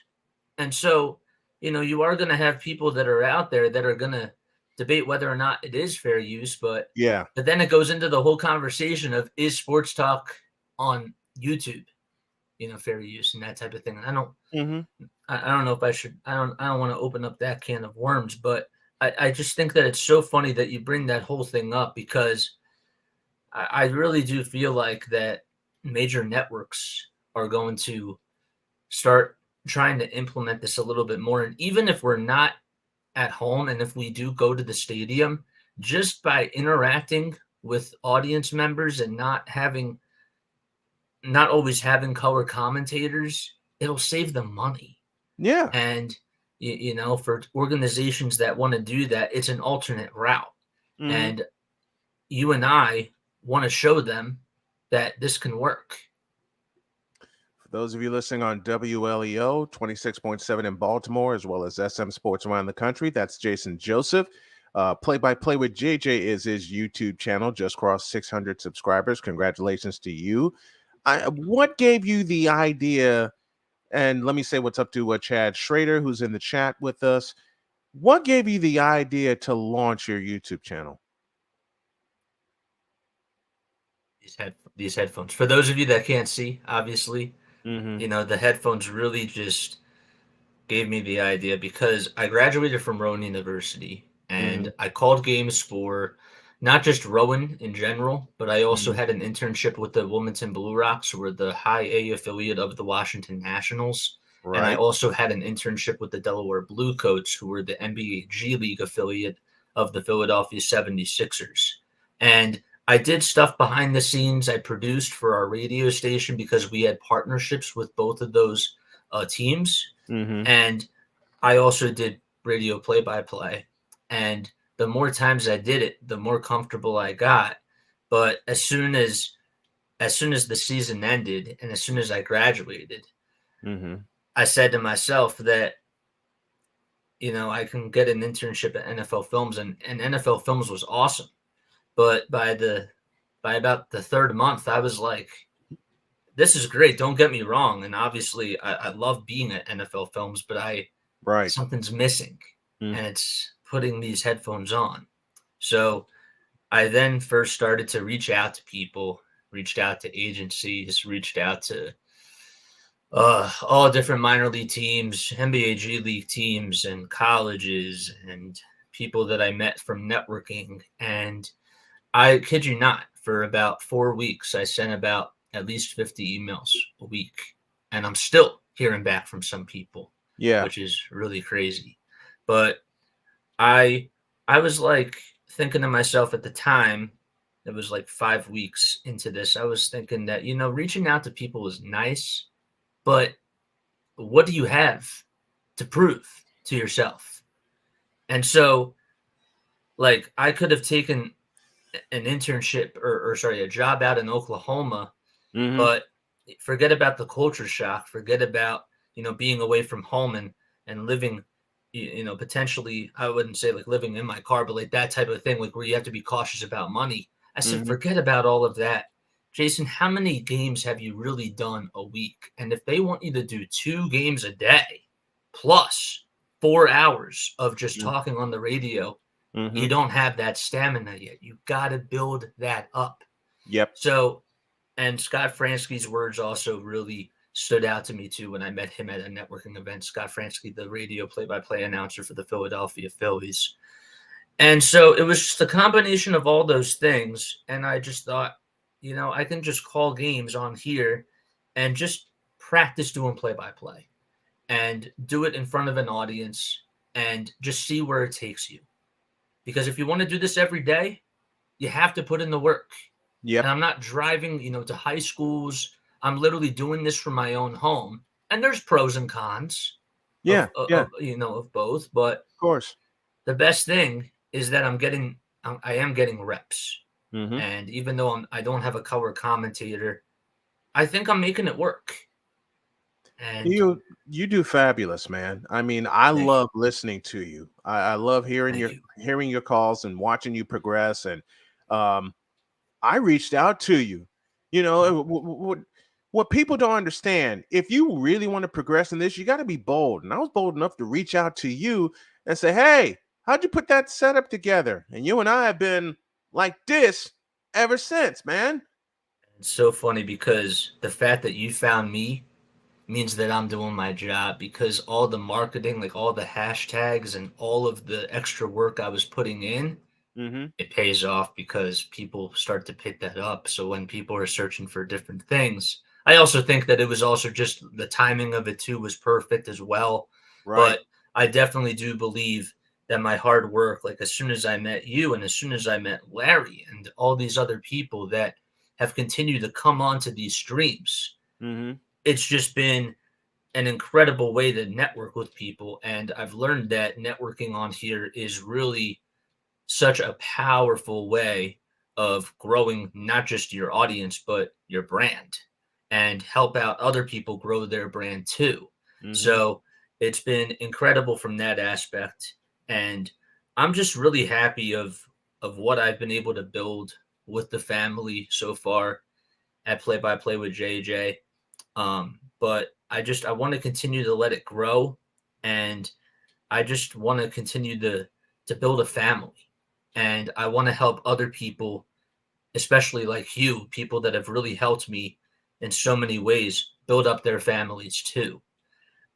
And so, you are going to have people that are out there that are going to debate whether or not it is fair use. But then it goes into the whole conversation of, is sports talk on YouTube, fair use and that type of thing. I don't know if I should. I don't want to open up that can of worms, but I just think that it's so funny that you bring that whole thing up, because I really do feel like that major networks are going to start trying to implement this a little bit more. And even if we're not at home, and if we do go to the stadium, just by interacting with audience members and not always having color commentators, it'll save them money. Yeah. And, for organizations that want to do that, it's an alternate route. And you and I want to show them that this can work. For those of you listening on WLEO 26.7 in Baltimore, as well as SM Sports around the country, that's Jason Joseph. Play-by-Play with JJ is his YouTube channel, just crossed 600 subscribers. Congratulations to you. What gave you the idea? And let me say what's up to Chad Schrader, who's in the chat with us. What gave you the idea to launch your YouTube channel? These headphones. For those of you that can't see, obviously, the headphones really just gave me the idea, because I graduated from Rowan University, and I called games for not just Rowan in general, but I also had an internship with the Wilmington Blue Rocks, who were the high A affiliate of the Washington Nationals. Right. And I also had an internship with the Delaware Blue Coats, who were the NBA G League affiliate of the Philadelphia 76ers. And I did stuff behind the scenes. I produced for our radio station because we had partnerships with both of those teams. And I also did radio play-by-play. And the more times I did it, the more comfortable I got. But as soon as the season ended, and as soon as I graduated, I said to myself that, I can get an internship at NFL Films, and NFL Films was awesome. But by about the third month, I was like, this is great. Don't get me wrong. And obviously I love being at NFL Films, but something's missing, and it's putting these headphones on. So I then first started to reach out to people, reached out to agencies, reached out to all different minor league teams, NBA G League teams, and colleges, and people that I met from networking. And I kid you not, for about 4 weeks, I sent about at least 50 emails a week, and I'm still hearing back from some people, which is really crazy. But I was like thinking to myself at the time, it was like 5 weeks into this, I was thinking that, reaching out to people is nice, but what do you have to prove to yourself? And so, like, I could have taken an internship or a job out in Oklahoma, but forget about the culture shock, forget about, being away from home and living, potentially, I wouldn't say like living in my car, but like that type of thing, like where you have to be cautious about money. I said, forget about all of that. Jason, how many games have you really done a week? And if they want you to do 2 games a day plus 4 hours of just talking on the radio, you don't have that stamina yet. You got to build that up. Yep. So, and Scott Fransky's words also really stood out to me too when I met him at a networking event. Scott Fransky, the radio play-by-play announcer for the Philadelphia Phillies. And so it was just a combination of all those things. And I just thought, I can just call games on here and just practice doing play-by-play and do it in front of an audience and just see where it takes you. Because if you want to do this every day, you have to put in the work. Yeah. And I'm not driving, to high schools. I'm literally doing this from my own home. And there's pros and cons. Yeah, yeah, of both. But of course. the best thing is that I am getting reps. Mm-hmm. And even though I don't have a color commentator, I think I'm making it work. And You do fabulous, man. I mean, I love listening to you. I love hearing your calls and watching you progress. And I reached out to you. You know what people don't understand. If you really want to progress in this, you got to be bold. And I was bold enough to reach out to you and say, "Hey, how'd you put that setup together?" And you and I have been like this ever since, man. It's so funny because the fact that you found me means that I'm doing my job, because all the marketing, like all the hashtags and all of the extra work I was putting in, it pays off because people start to pick that up. So when people are searching for different things, I also think that it was also just the timing of it too was perfect as well. Right. But I definitely do believe that my hard work, like as soon as I met you and as soon as I met Larry and all these other people that have continued to come onto these streams, it's just been an incredible way to network with people. And I've learned that networking on here is really such a powerful way of growing not just your audience, but your brand, and help out other people grow their brand too. So it's been incredible from that aspect. And I'm just really happy of what I've been able to build with the family so far at Play by Play with JJ. But I want to continue to let it grow, and I just want to continue to build a family, and I want to help other people, especially like you, people that have really helped me in so many ways, build up their families too.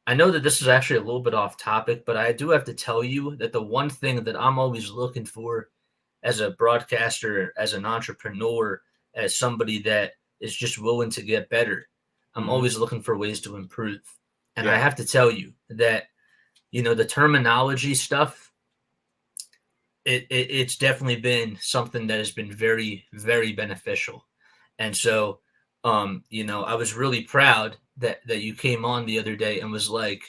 I know that this is actually a little bit off topic, but I do have to tell you that the one thing that I'm always looking for as a broadcaster, as an entrepreneur, as somebody that is just willing to get better, I'm always looking for ways to improve. And I have to tell you that, the terminology stuff, it's definitely been something that has been very, very beneficial. And so, I was really proud that you came on the other day and was like,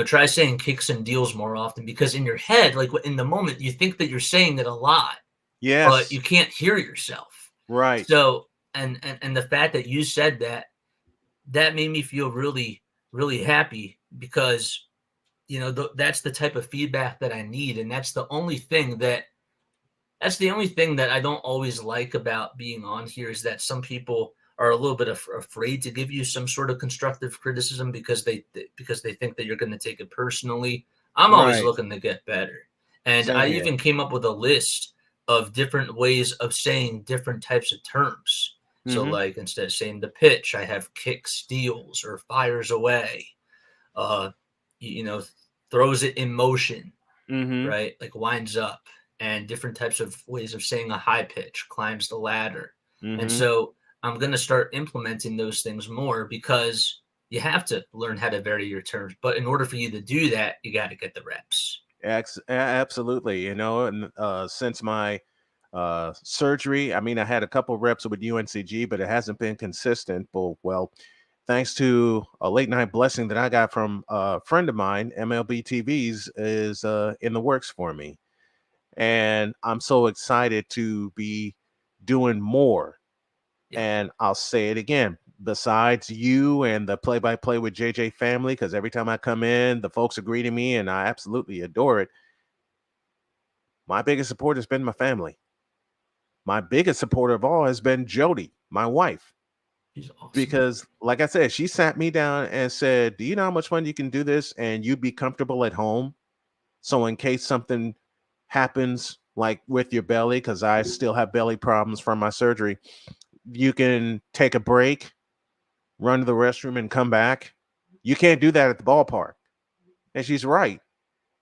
try saying kicks and deals more often, because in your head, like in the moment, you think that you're saying it a lot, but you can't hear yourself. Right. So, and the fact that you said that made me feel really, really happy, because, that's the type of feedback that I need. And that's the only thing that I don't always like about being on here, is that some people are a little bit afraid to give you some sort of constructive criticism because they think that you're going to take it personally. I'm always looking to get better. And I even came up with a list of different ways of saying different types of terms. So like, instead of saying the pitch, I have kick steals or fires away, throws it in motion, right? Like winds up, and different types of ways of saying a high pitch, climbs the ladder. And so I'm going to start implementing those things more, because you have to learn how to vary your terms. But in order for you to do that, you got to get the reps. Absolutely. And since my surgery, I mean, I had a couple reps with UNCG, but it hasn't been consistent. But well, thanks to a late night blessing that I got from a friend of mine, MLB TVs is in the works for me. And I'm so excited to be doing more. And I'll say it again, besides you and the Play by Play with JJ family, because every time I come in, the folks are greeting me and I absolutely adore it. My biggest support has been my family. My biggest supporter of all has been Jody, my wife. She's awesome. Because, like I said, she sat me down and said, "Do you know how much fun you can do this and you'd be comfortable at home? So in case something happens, like with your belly, because I still have belly problems from my surgery, you can take a break, run to the restroom, and come back. You can't do that at the ballpark." And she's right.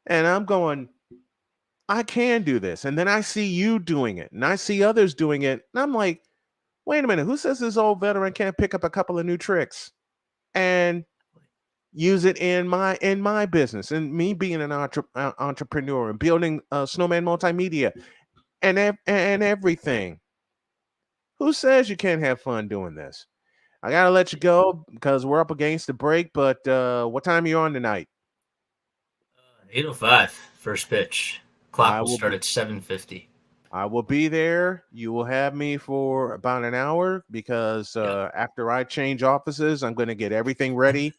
And I'm going, I can do this. And then I see you doing it, and I see others doing it. And I'm like, wait a minute, who says this old veteran can't pick up a couple of new tricks and use it in my business, and me being an entrepreneur and building Snowman Multimedia and everything? Who says you can't have fun doing this? I gotta let you go because we're up against the break. But what time are you on tonight? 8:05, first pitch. Clock will start at 7:50. I will be there. You will have me for about an hour because after I change offices, I'm going to get everything ready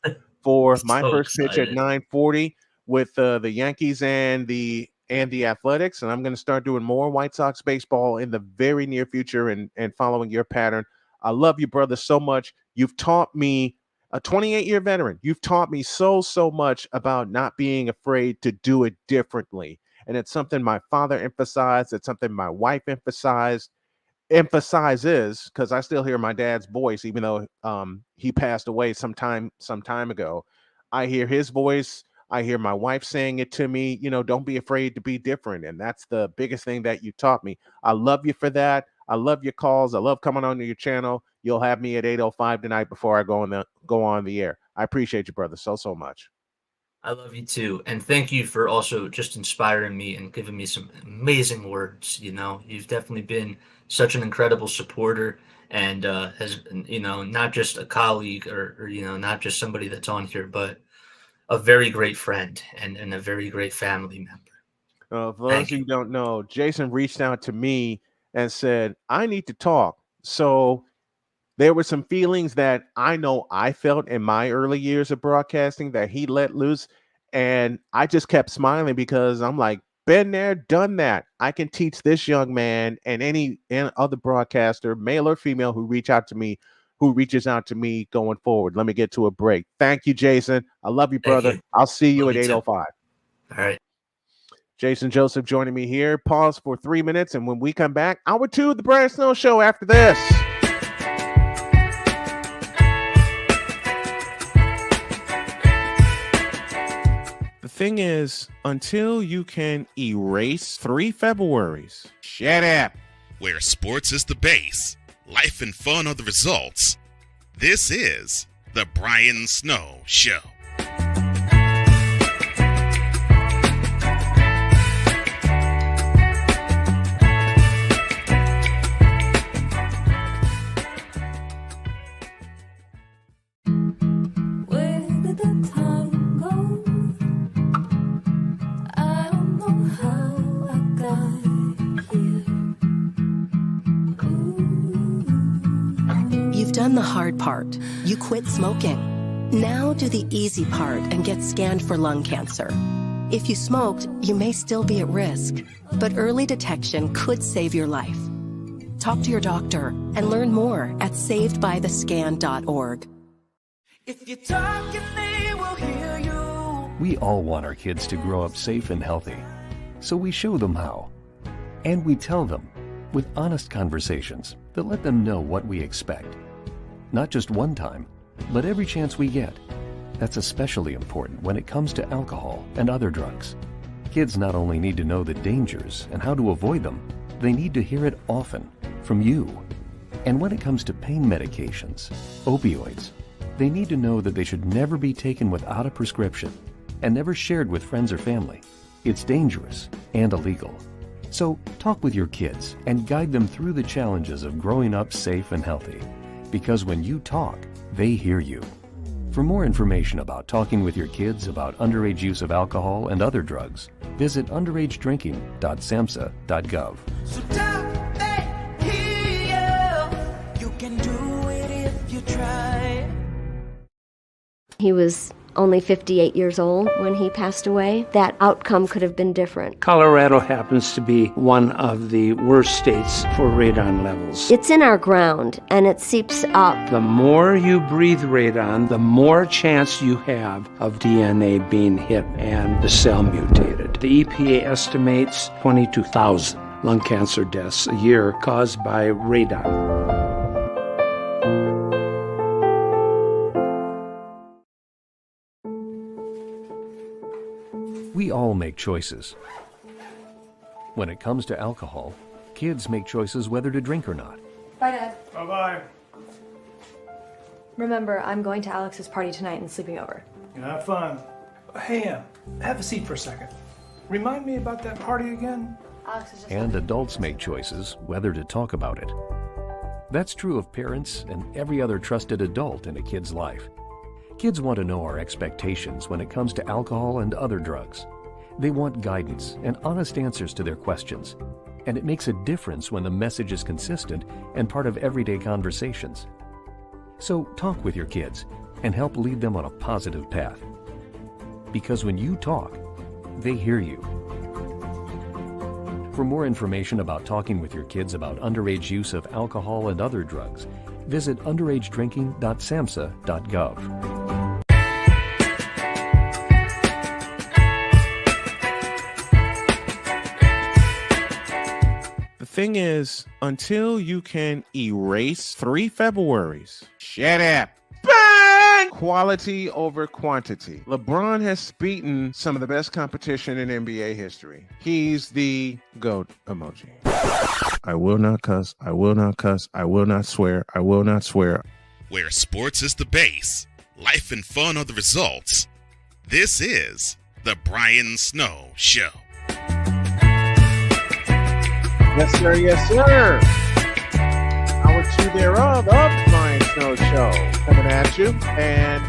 for my first pitch at 9:40 with the Yankees and the Athletics, and I'm going to start doing more White Sox baseball in the very near future and following your pattern. I love you, brother, so much. You've taught me, a 28-year veteran, you've taught me so much about not being afraid to do it differently. And it's something my father emphasized. It's something my wife emphasizes, because I still hear my dad's voice, even though he passed away some time ago. I hear his voice. I hear my wife saying it to me, don't be afraid to be different. And that's the biggest thing that you taught me. I love you for that. I love your calls. I love coming on to your channel. You'll have me at 8:05 tonight before I go on the air. I appreciate you, brother, so much. I love you too. And thank you for also just inspiring me and giving me some amazing words. You've definitely been such an incredible supporter and has, not just a colleague or not just somebody that's on here, but a very great friend and a very great family member. For those of you who don't know, Jason reached out to me and said, I need to talk. So there were some feelings that I know I felt in my early years of broadcasting that he let loose. And I just kept smiling because I'm like, been there, done that. I can teach this young man and any other broadcaster, male or female, who reaches out to me going forward. Let me get to a break. Thank you, Jason. I love you, brother. I'll see you at 8:05. All right. Jason Joseph joining me here. Pause for 3 minutes. And when we come back, hour 2 of the Brian Snow Show after this. The thing is, until you can erase 3 Februaries, shut up. Where sports is the base, life and fun are the results. This is the Brian Snow Show. Done the hard part. You quit smoking. Now do the easy part and get scanned for lung cancer. If you smoked, you may still be at risk, but early detection could save your life. Talk to your doctor and learn more at savedbythescan.org. If you talk, they will hear you. We all want our kids to grow up safe and healthy, so we show them how. And we tell them with honest conversations that let them know what we expect. Not just one time, but every chance we get. That's especially important when it comes to alcohol and other drugs. Kids not only need to know the dangers and how to avoid them, they need to hear it often from you. And when it comes to pain medications, opioids, they need to know that they should never be taken without a prescription and never shared with friends or family. It's dangerous and illegal. So talk with your kids and guide them through the challenges of growing up safe and healthy. Because when you talk, they hear you. For more information about talking with your kids about underage use of alcohol and other drugs, visit underagedrinking.samhsa.gov. So talk, they hear you. You can do it if you try. He was only 58 years old when he passed away. That outcome could have been different. Colorado happens to be one of the worst states for radon levels. It's in our ground and it seeps up. The more you breathe radon, the more chance you have of DNA being hit and the cell mutated. The EPA estimates 22,000 lung cancer deaths a year caused by radon. We all make choices. When it comes to alcohol, kids make choices whether to drink or not. Bye, Dad. Bye-bye. Remember, I'm going to Alex's party tonight and sleeping over. Have fun. Hey, have a seat for a second. Remind me about that party again? Alex is just... And adults make choices whether to talk about it. That's true of parents and every other trusted adult in a kid's life. Kids want to know our expectations when it comes to alcohol and other drugs. They want guidance and honest answers to their questions. And it makes a difference when the message is consistent and part of everyday conversations. So talk with your kids and help lead them on a positive path. Because when you talk, they hear you. For more information about talking with your kids about underage use of alcohol and other drugs, visit underagedrinking.samhsa.gov. The thing is, until you can erase 3 Februaries, shut up. Bang! Quality over quantity. LeBron has beaten some of the best competition in NBA history. He's the GOAT emoji. I will not cuss. I will not cuss. I will not swear. I will not swear. Where sports is the base, life and fun are the results. This is the Brian Snow Show. Yes, sir. Yes, sir. Hour 2 thereof of the Brian Snow Show coming at you. And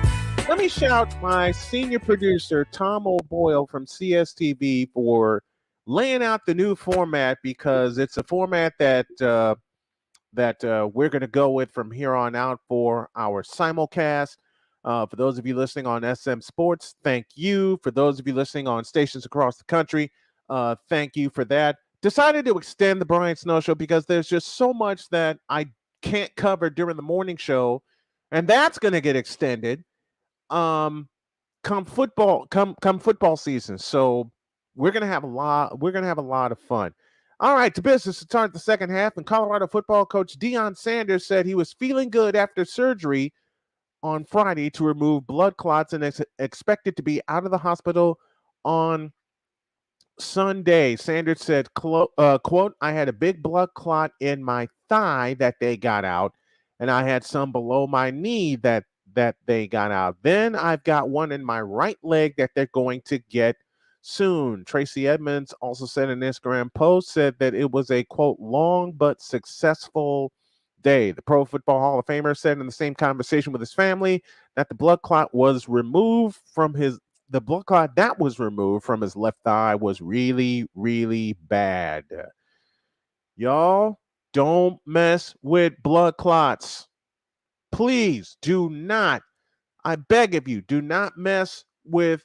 let me shout my senior producer, Tom O'Boyle from CSTV, for laying out the new format, because it's a format that we're going to go with from here on out for our simulcast. For those of you listening on SM Sports, thank you. For those of you listening on stations across the country, thank you for that. Decided to extend the Brian Snow Show because there's just so much that I can't cover during the morning show, and that's going to get extended come football season. So we're going to have a lot of fun. All right, to business to start the second half. And Colorado football coach Deion Sanders said he was feeling good after surgery on Friday to remove blood clots and is expected to be out of the hospital on Sunday. Sanders said, quote, I had a big blood clot in my thigh that they got out, and I had some below my knee that they got out. Then I've got one in my right leg that they're going to get soon. Tracy Edmonds also said in an Instagram post, said that it was a, quote, long but successful day. The Pro Football Hall of Famer said in the same conversation with his family that the blood clot that was removed from his left thigh was really, really bad. Y'all, don't mess with blood clots. Please do not. I beg of you, do not mess with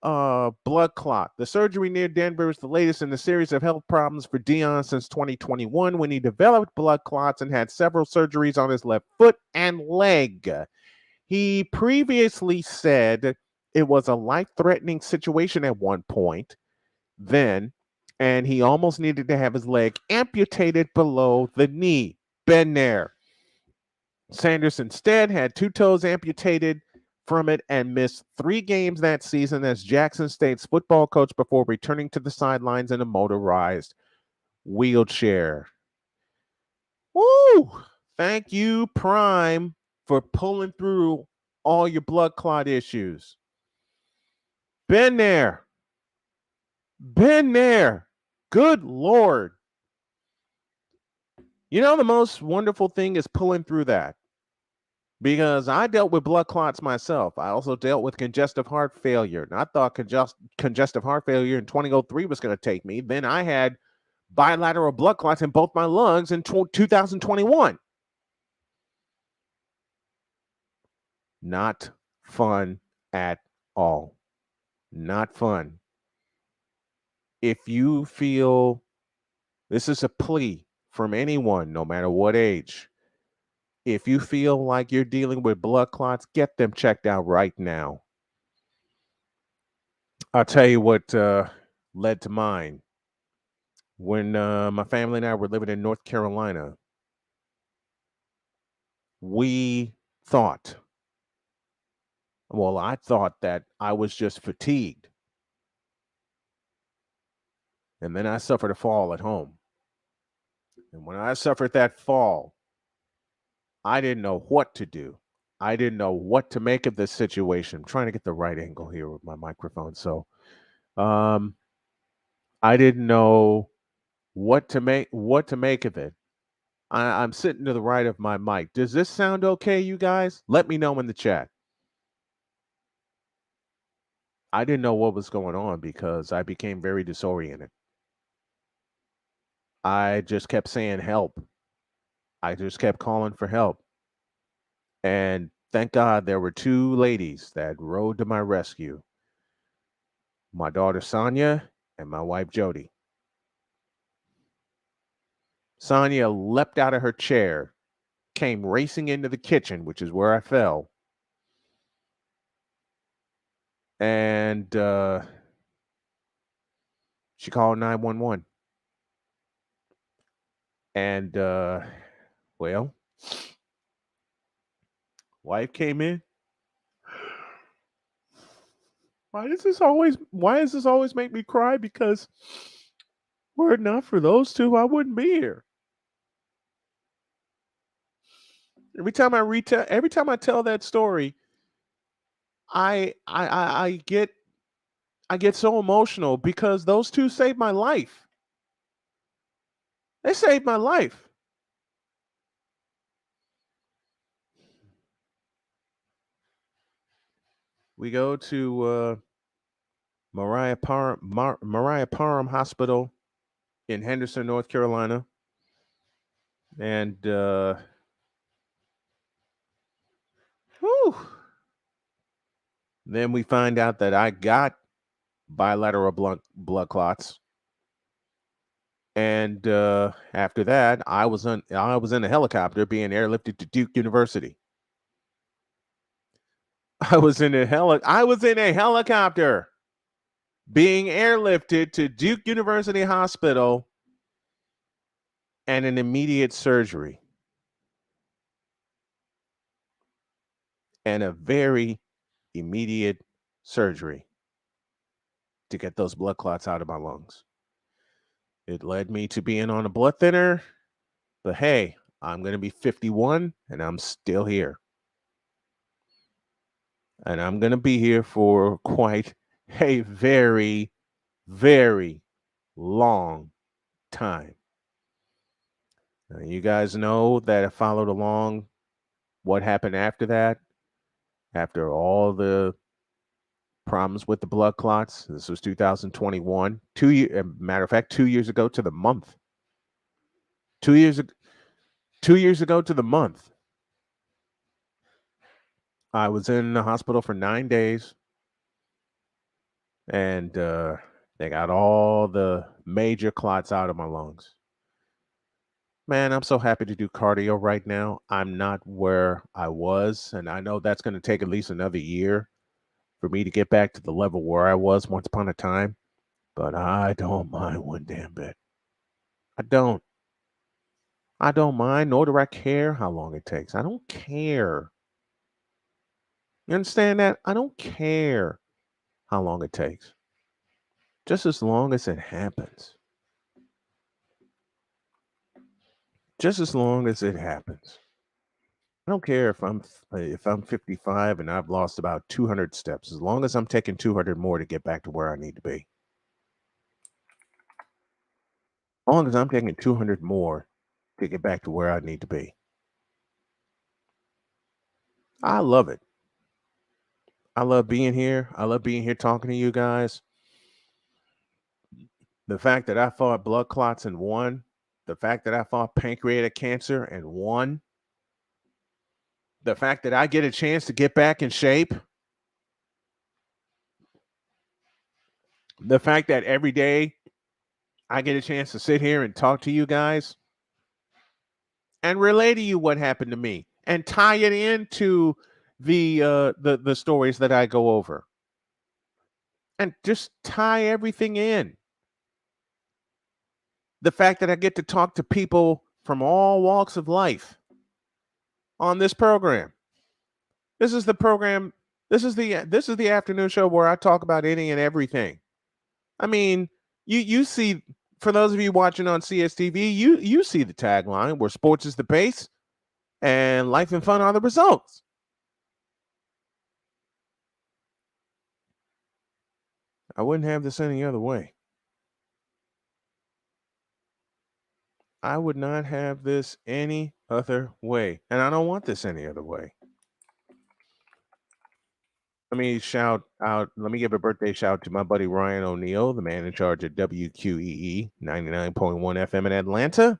blood clot. The surgery near Denver is the latest in the series of health problems for Deion since 2021, when he developed blood clots and had several surgeries on his left foot and leg. He previously said it was a life-threatening situation at one point then, and he almost needed to have his leg amputated below the knee. Been there. Sanders instead had 2 toes amputated from it and missed 3 games that season as Jackson State's football coach before returning to the sidelines in a motorized wheelchair. Woo! Thank you, Prime, for pulling through all your blood clot issues. Been there. Been there. Good Lord. You know, the most wonderful thing is pulling through that, because I dealt with blood clots myself. I also dealt with congestive heart failure. And I thought congestive heart failure in 2003 was going to take me. Then I had bilateral blood clots in both my lungs in 2021. Not fun at all. Not fun. If you feel, this is a plea from anyone, no matter what age, if you feel like you're dealing with blood clots, get them checked out right now. I'll tell you what led to mine. When my family and I were living in North Carolina, I thought that I was just fatigued. And then I suffered a fall at home. And when I suffered that fall, I didn't know what to do. I didn't know what to make of this situation. I'm trying to get the right angle here with my microphone. So I didn't know what to make of it. I'm sitting to the right of my mic. Does this sound okay, you guys? Let me know in the chat. I didn't know what was going on because I became very disoriented. I just kept saying help. I just kept calling for help. And thank God there were two ladies that rode to my rescue, my daughter Sonia and my wife Jody. Sonia leapt out of her chair, came racing into the kitchen, which is where I fell. And she called 911. And well, wife came in. Why does this always make me cry? Because were it not for those two, I wouldn't be here. Every time I tell that story, I get so emotional because those two saved my life. They saved my life. We go to Mariah Parham Hospital in Henderson, North Carolina, and then we find out that I got bilateral blood clots. And after that, I was in a helicopter being airlifted to Duke University. I was in a helicopter being airlifted to Duke University Hospital and an immediate surgery. And a very immediate surgery to get those blood clots out of my lungs. It led me to being on a blood thinner, but hey, I'm going to be 51 and I'm still here. And I'm going to be here for quite a very, very long time. Now, you guys know that I followed along what happened after that, after all the problems with the blood clots. This was 2021. Matter of fact, 2 years ago to the month. 2 years ago to the month. I was in the hospital for 9 days, and they got all the major clots out of my lungs. Man, I'm so happy to do cardio right now. I'm not where I was, and I know that's going to take at least another year for me to get back to the level where I was once upon a time, but I don't mind one damn bit. I don't mind, nor do I care how long it takes. I don't care. You understand that? I don't care how long it takes. Just as long as it happens. Just as long as it happens. I don't care if I'm 55 and I've lost about 200 steps, as long as I'm taking 200 more to get back to where I need to be. As long as I'm taking 200 more to get back to where I need to be. I love it. I love being here. I love being here talking to you guys. The fact that I fought blood clots and won. The fact that I fought pancreatic cancer and won. The fact that I get a chance to get back in shape. The fact that every day I get a chance to sit here and talk to you guys and relay to you what happened to me and tie it into the stories that I go over. And just tie everything in. The fact that I get to talk to people from all walks of life on this program. This is the program. This is the afternoon show where I talk about any and everything. I mean, you see, for those of you watching on CSTV, you see the tagline where sports is the base and life and fun are the results. I wouldn't have this any other way. I would not have this any other way. And I don't want this any other way. Let me give a birthday shout out to my buddy Ryan O'Neill, the man in charge of WQEE 99.1 FM in Atlanta.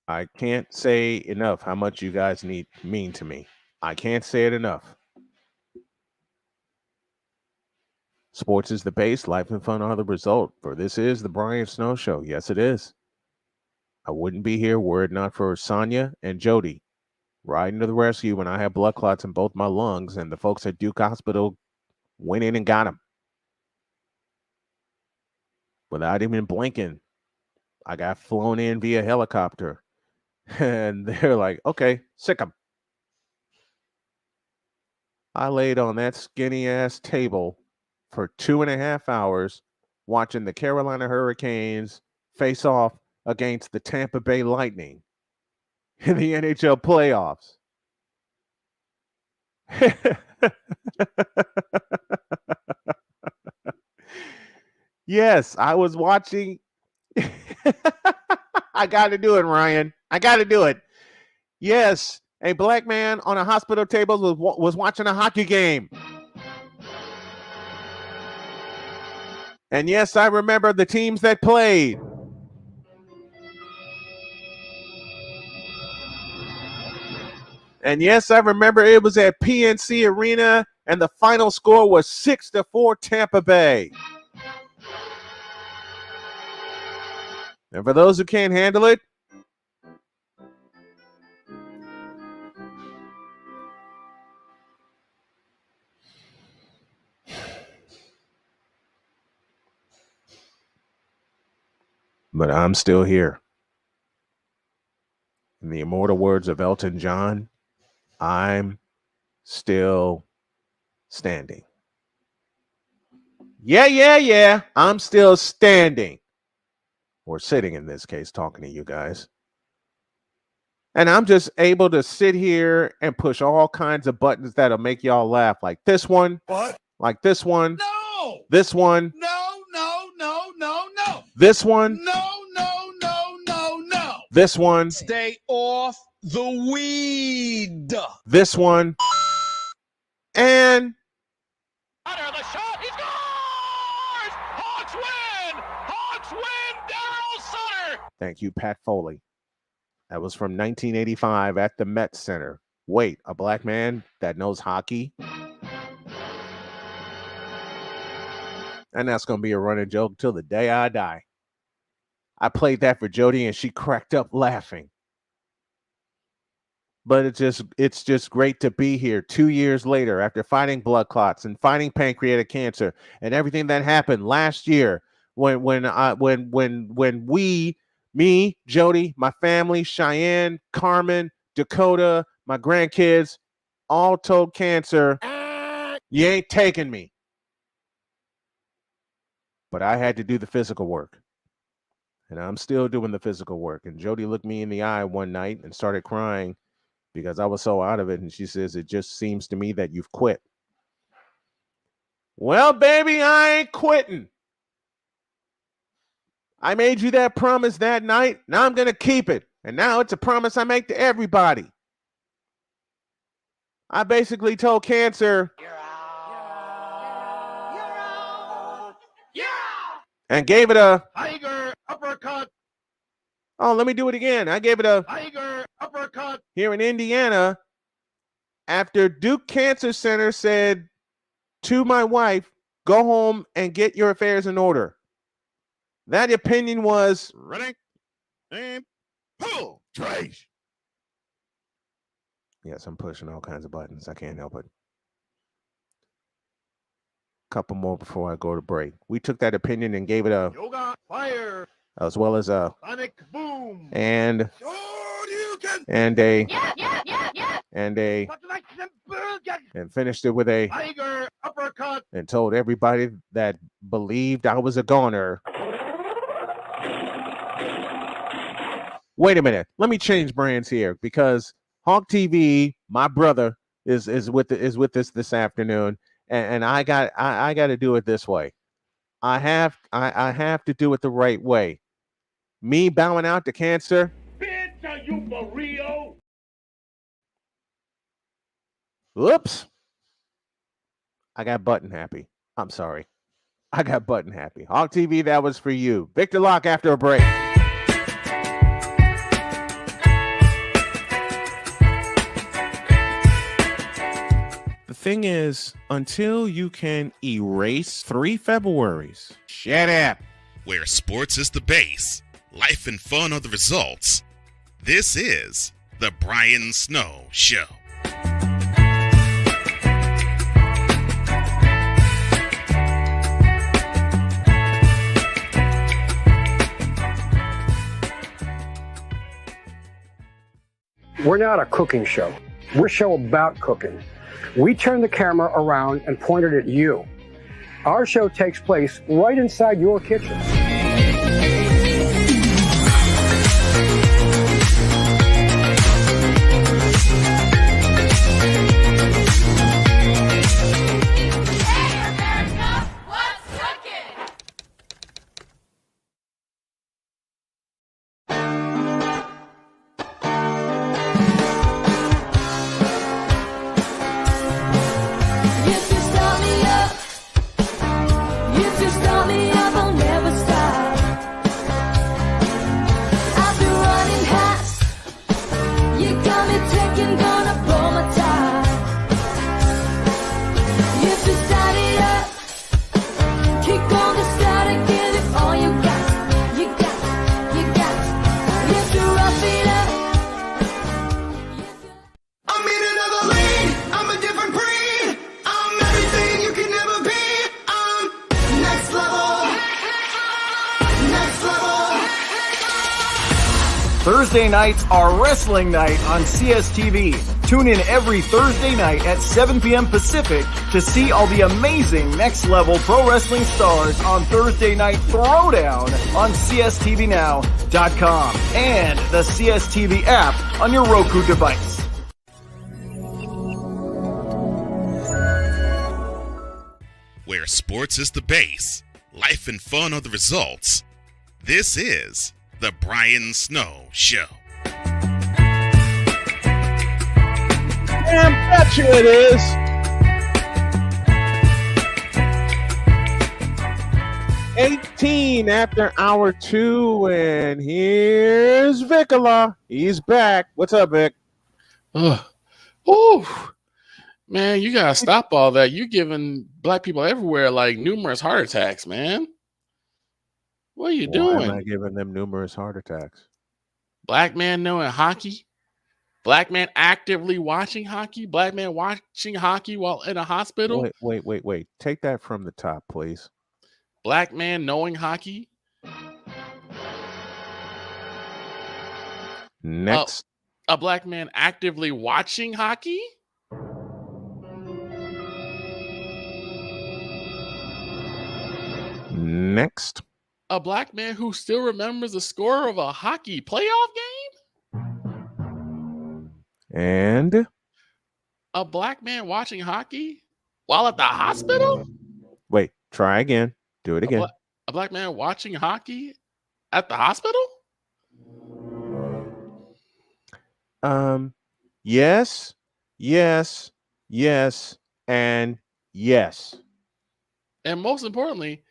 I can't say enough how much you guys mean to me. I can't say it enough. Sports is the base, life and fun are the result. For this is the Brian Snow Show. Yes, it is. I wouldn't be here were it not for Sonia and Jody riding to the rescue when I had blood clots in both my lungs, and the folks at Duke Hospital went in and got them. Without even blinking, I got flown in via helicopter. And they're like, okay, sick 'em. I laid on that skinny ass table for 2.5 hours watching the Carolina Hurricanes face off against the Tampa Bay Lightning in the NHL playoffs. Yes, I was watching. I got to do it, Ryan. I got to do it. Yes, a black man on a hospital table was watching a hockey game. And yes, I remember the teams that played. And yes, I remember it was at PNC Arena, and the final score was 6-4 Tampa Bay. And for those who can't handle it, but I'm still here. In the immortal words of Elton John, I'm still standing. Yeah. I'm still standing. Or sitting in this case, talking to you guys. And I'm just able to sit here and push all kinds of buttons that'll make y'all laugh. Like this one. What? Like this one. No. This one. No. This one. No. This one. Stay off the weed. This one. And The shot, he scores! Hawks win! Darryl Sutter! thank you, Pat Foley. That was from 1985 at the Met Center. Wait, a black man that knows hockey? And that's going to be a running joke till the day I die. I played that for Jody and she cracked up laughing. But it's just great to be here 2 years later after fighting blood clots and fighting pancreatic cancer and everything that happened last year when me, Jody, my family, Cheyenne, Carmen, Dakota, my grandkids, all told cancer, you ain't taking me. But I had to do the physical work. And I'm still doing the physical work. And Jody looked me in the eye one night and started crying because I was so out of it. And she says, it just seems to me that you've quit. Well, baby, I ain't quitting. I made you that promise that night. Now I'm going to keep it. And now it's a promise I make to everybody. I basically told cancer, and gave it a Tiger uppercut. Oh, let me do it again. I gave it a Tiger uppercut. here in Indiana after Duke Cancer Center said to my wife, go home and get your affairs in order. That opinion was Ready? And pull. Trace. Yes, I'm pushing all kinds of buttons. I can't help it. Couple more before I go to break. We took that opinion and gave it a Yoga fire. as well as a Sonic boom. and Shoryuken. and a Yeah. and a and finished it with a Tiger uppercut. and told everybody that believed I was a goner. Wait a minute. Let me change brands here because Hawk TV, my brother, is with this afternoon. And I got to do it this way. I have to do it the right way. Me bowing out to cancer. are you for real? Whoops. I got button happy. I'm sorry. I got button happy. Hawk TV, that was for you. Victor Locke after a break. The thing is, until you can erase 3 Februaries, shut up. Where sports is the base, life and fun are the results. This is the Brian Snow Show. We're not a cooking show. We're a show about cooking. We turn the camera around and point it at you. Our show takes place right inside your kitchen. Thursday nights are wrestling night on CSTV. Tune in every Thursday night at 7 p.m. Pacific to see all the amazing Next Level Pro Wrestling stars on Thursday Night Throwdown on CSTVNow.com and the CSTV app on your Roku device. Where sports is the base, life and fun are the results. This is the Brian Snow Show. Damn, betcha it is. $18 after hour 2, and here's Vicola. He's back. What's up, Vic? Oh, man, you gotta stop all that. You're giving black people everywhere like numerous heart attacks, man. What are you doing? Why am I giving them numerous heart attacks? Black man knowing hockey? Black man actively watching hockey? Black man watching hockey while in a hospital? Wait. Take that from the top, please. Black man knowing hockey? Next. A black man actively watching hockey? Next. A black man who still remembers the score of a hockey playoff game? And a black man watching hockey while at the hospital? Wait, try again. Do it again. A black man watching hockey at the hospital? Yes, and yes. And most importantly,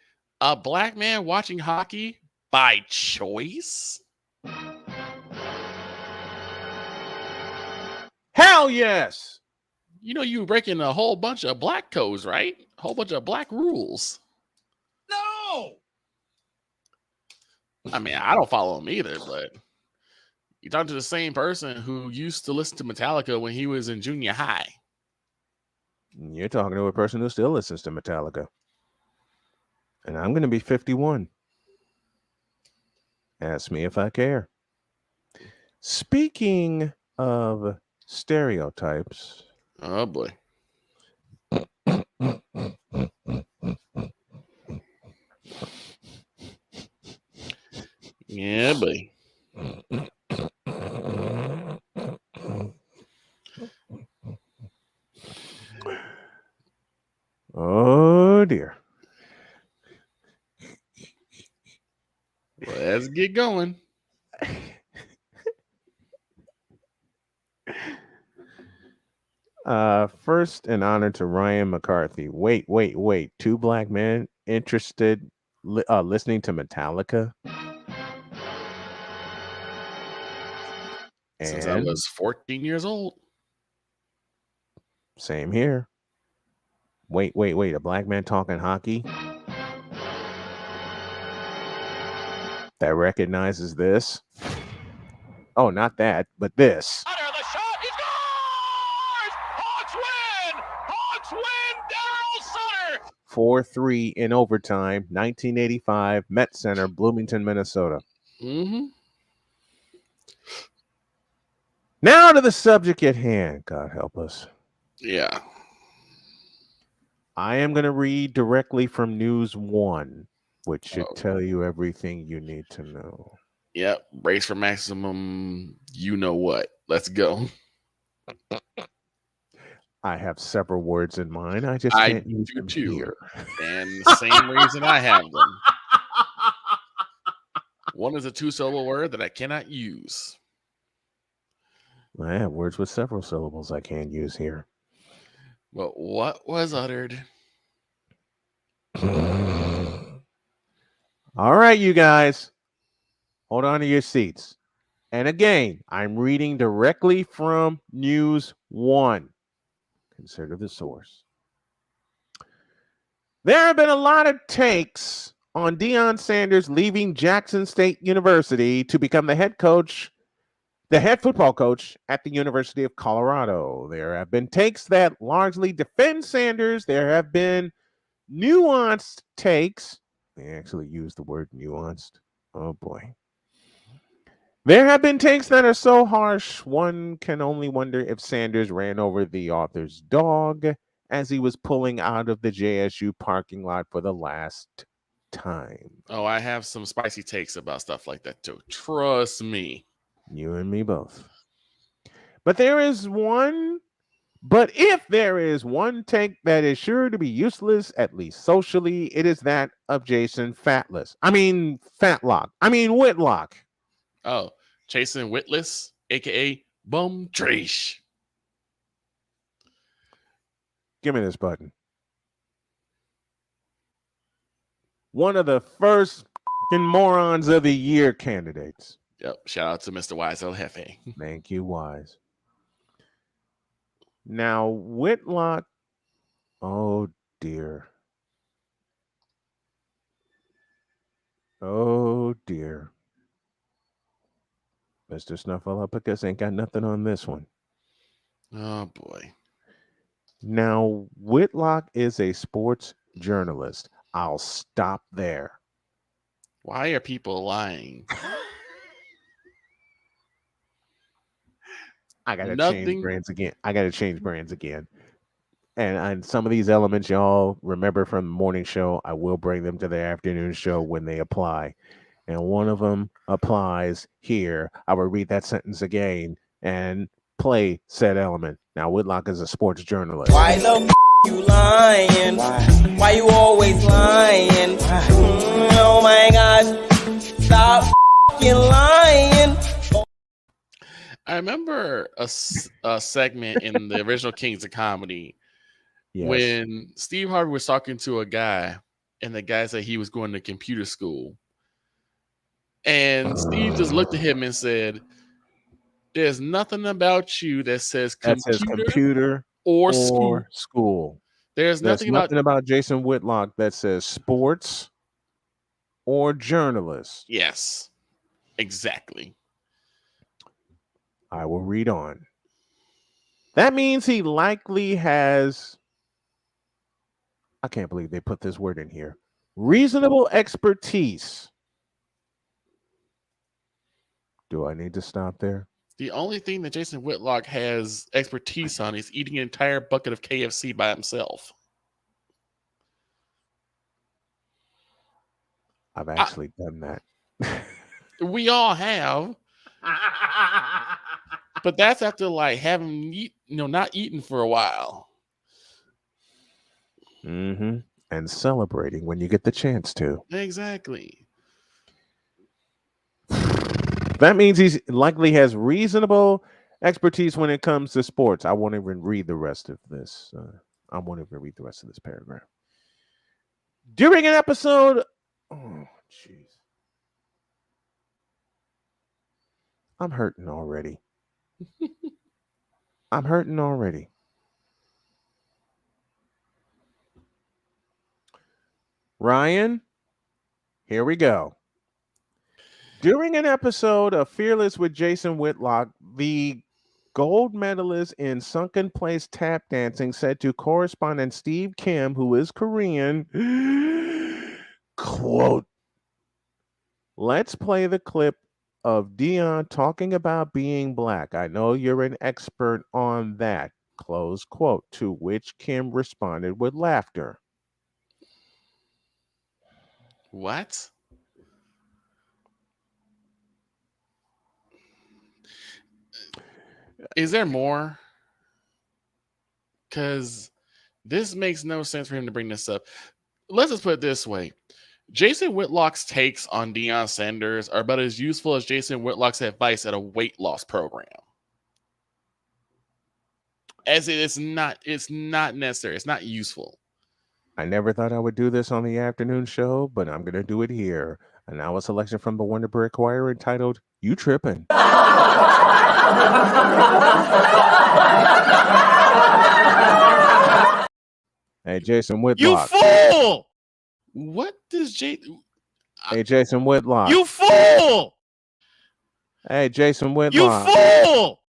a black man watching hockey by choice? Hell yes! You know you breaking a whole bunch of black codes, right? A whole bunch of black rules. No! I mean, I don't follow him either, but you're talking to the same person who used to listen to Metallica when he was in junior high. You're talking to a person who still listens to Metallica. And I'm going to be 51. Ask me if I care. Speaking of stereotypes. Oh, boy. Yeah, buddy. Oh, dear. Let's get going. First, an honor to Ryan McCarthy. Wait. 2 black men interested listening to Metallica. Since I was 14 years old. Same here. Wait. A black man talking hockey that recognizes this. Oh, not that, but this. The shot, he scores! Hawks win! Daryl Sutter! 4-3 in overtime, 1985, Met Center, Bloomington, Minnesota. Mm-hmm. Now to the subject at hand. God help us. Yeah. I am going to read directly from News One, which should tell you everything you need to know. Yep. Brace for maximum. You know what? Let's go. I have several words in mind. I just can't use them too. here. And the same reason I have them. One is a 2-syllable word that I cannot use. I have words with several syllables I can't use here. But what was uttered? All right, you guys. Hold on to your seats. And again, I'm reading directly from News One. Consider the source. There have been a lot of takes on Deion Sanders leaving Jackson State University to become the head football coach at the University of Colorado. There have been takes that largely defend Sanders. There have been nuanced takes. They actually use the word nuanced. Oh boy. There have been takes that are so harsh, one can only wonder if Sanders ran over the author's dog as he was pulling out of the JSU parking lot for the last time. Oh, I have some spicy takes about stuff like that too. Trust me. You and me both. But if there is one take that is sure to be useless, at least socially, it is that of Jason Whitlock. Oh, Jason Whitless, aka Bum Trash. Give me this button. One of the first morons of the year candidates. Yep. Shout out to Mr. Wise El Jefe. Thank you, Wise. Now, Whitlock. Oh, dear. Oh, dear. Mr. Snuffleupagus ain't got nothing on this one. Oh, boy. Now, Whitlock is a sports journalist. I'll stop there. Why are people lying? I gotta change brands again. And some of these elements y'all remember from the morning show, I will bring them to the afternoon show when they apply. And one of them applies here. I will read that sentence again and play said element. Now, Whitlock is a sports journalist. Why the you lying? Why you always lying? Oh my gosh, stop lying. I remember a segment in the original Kings of Comedy when Steve Harvey was talking to a guy, and the guy said he was going to computer school. And Steve just looked at him and said, "There's nothing about you that says computer or school. There's nothing about Jason Whitlock that says sports or journalist." Yes, exactly. I will read on. That means he likely has, I can't believe they put this word in here, reasonable expertise. Do I need to stop there? The only thing that Jason Whitlock has expertise on is eating an entire bucket of KFC by himself. I've actually done that. We all have. But that's after like having not eaten for a while. Mm-hmm. And celebrating when you get the chance to. Exactly. That means he's likely has reasonable expertise when it comes to sports. I won't even read the rest of this. I won't even read the rest of this paragraph. During an episode, oh jeez, I'm hurting already. I'm hurting already. Ryan, here we go. During an episode of Fearless with Jason Whitlock, the gold medalist in sunken place tap dancing said to correspondent Steve Kim, who is Korean, quote, "Let's play the clip of Dion talking about being black. I know you're an expert on that," close quote, to which Kim responded with laughter. What? Is there more? Because this makes no sense for him to bring this up. Let's just put it this way. Jason Whitlock's takes on Deion Sanders are about as useful as Jason Whitlock's advice at a weight loss program. As it's not necessary. It's not useful. I never thought I would do this on the afternoon show, but I'm going to do it here. And now a selection from the Wonder Bread Choir entitled, "You Trippin'." Hey, Jason Whitlock. You fool! What does Hey, Jason Whitlock. You fool! Hey, Jason You Whitlock. fool!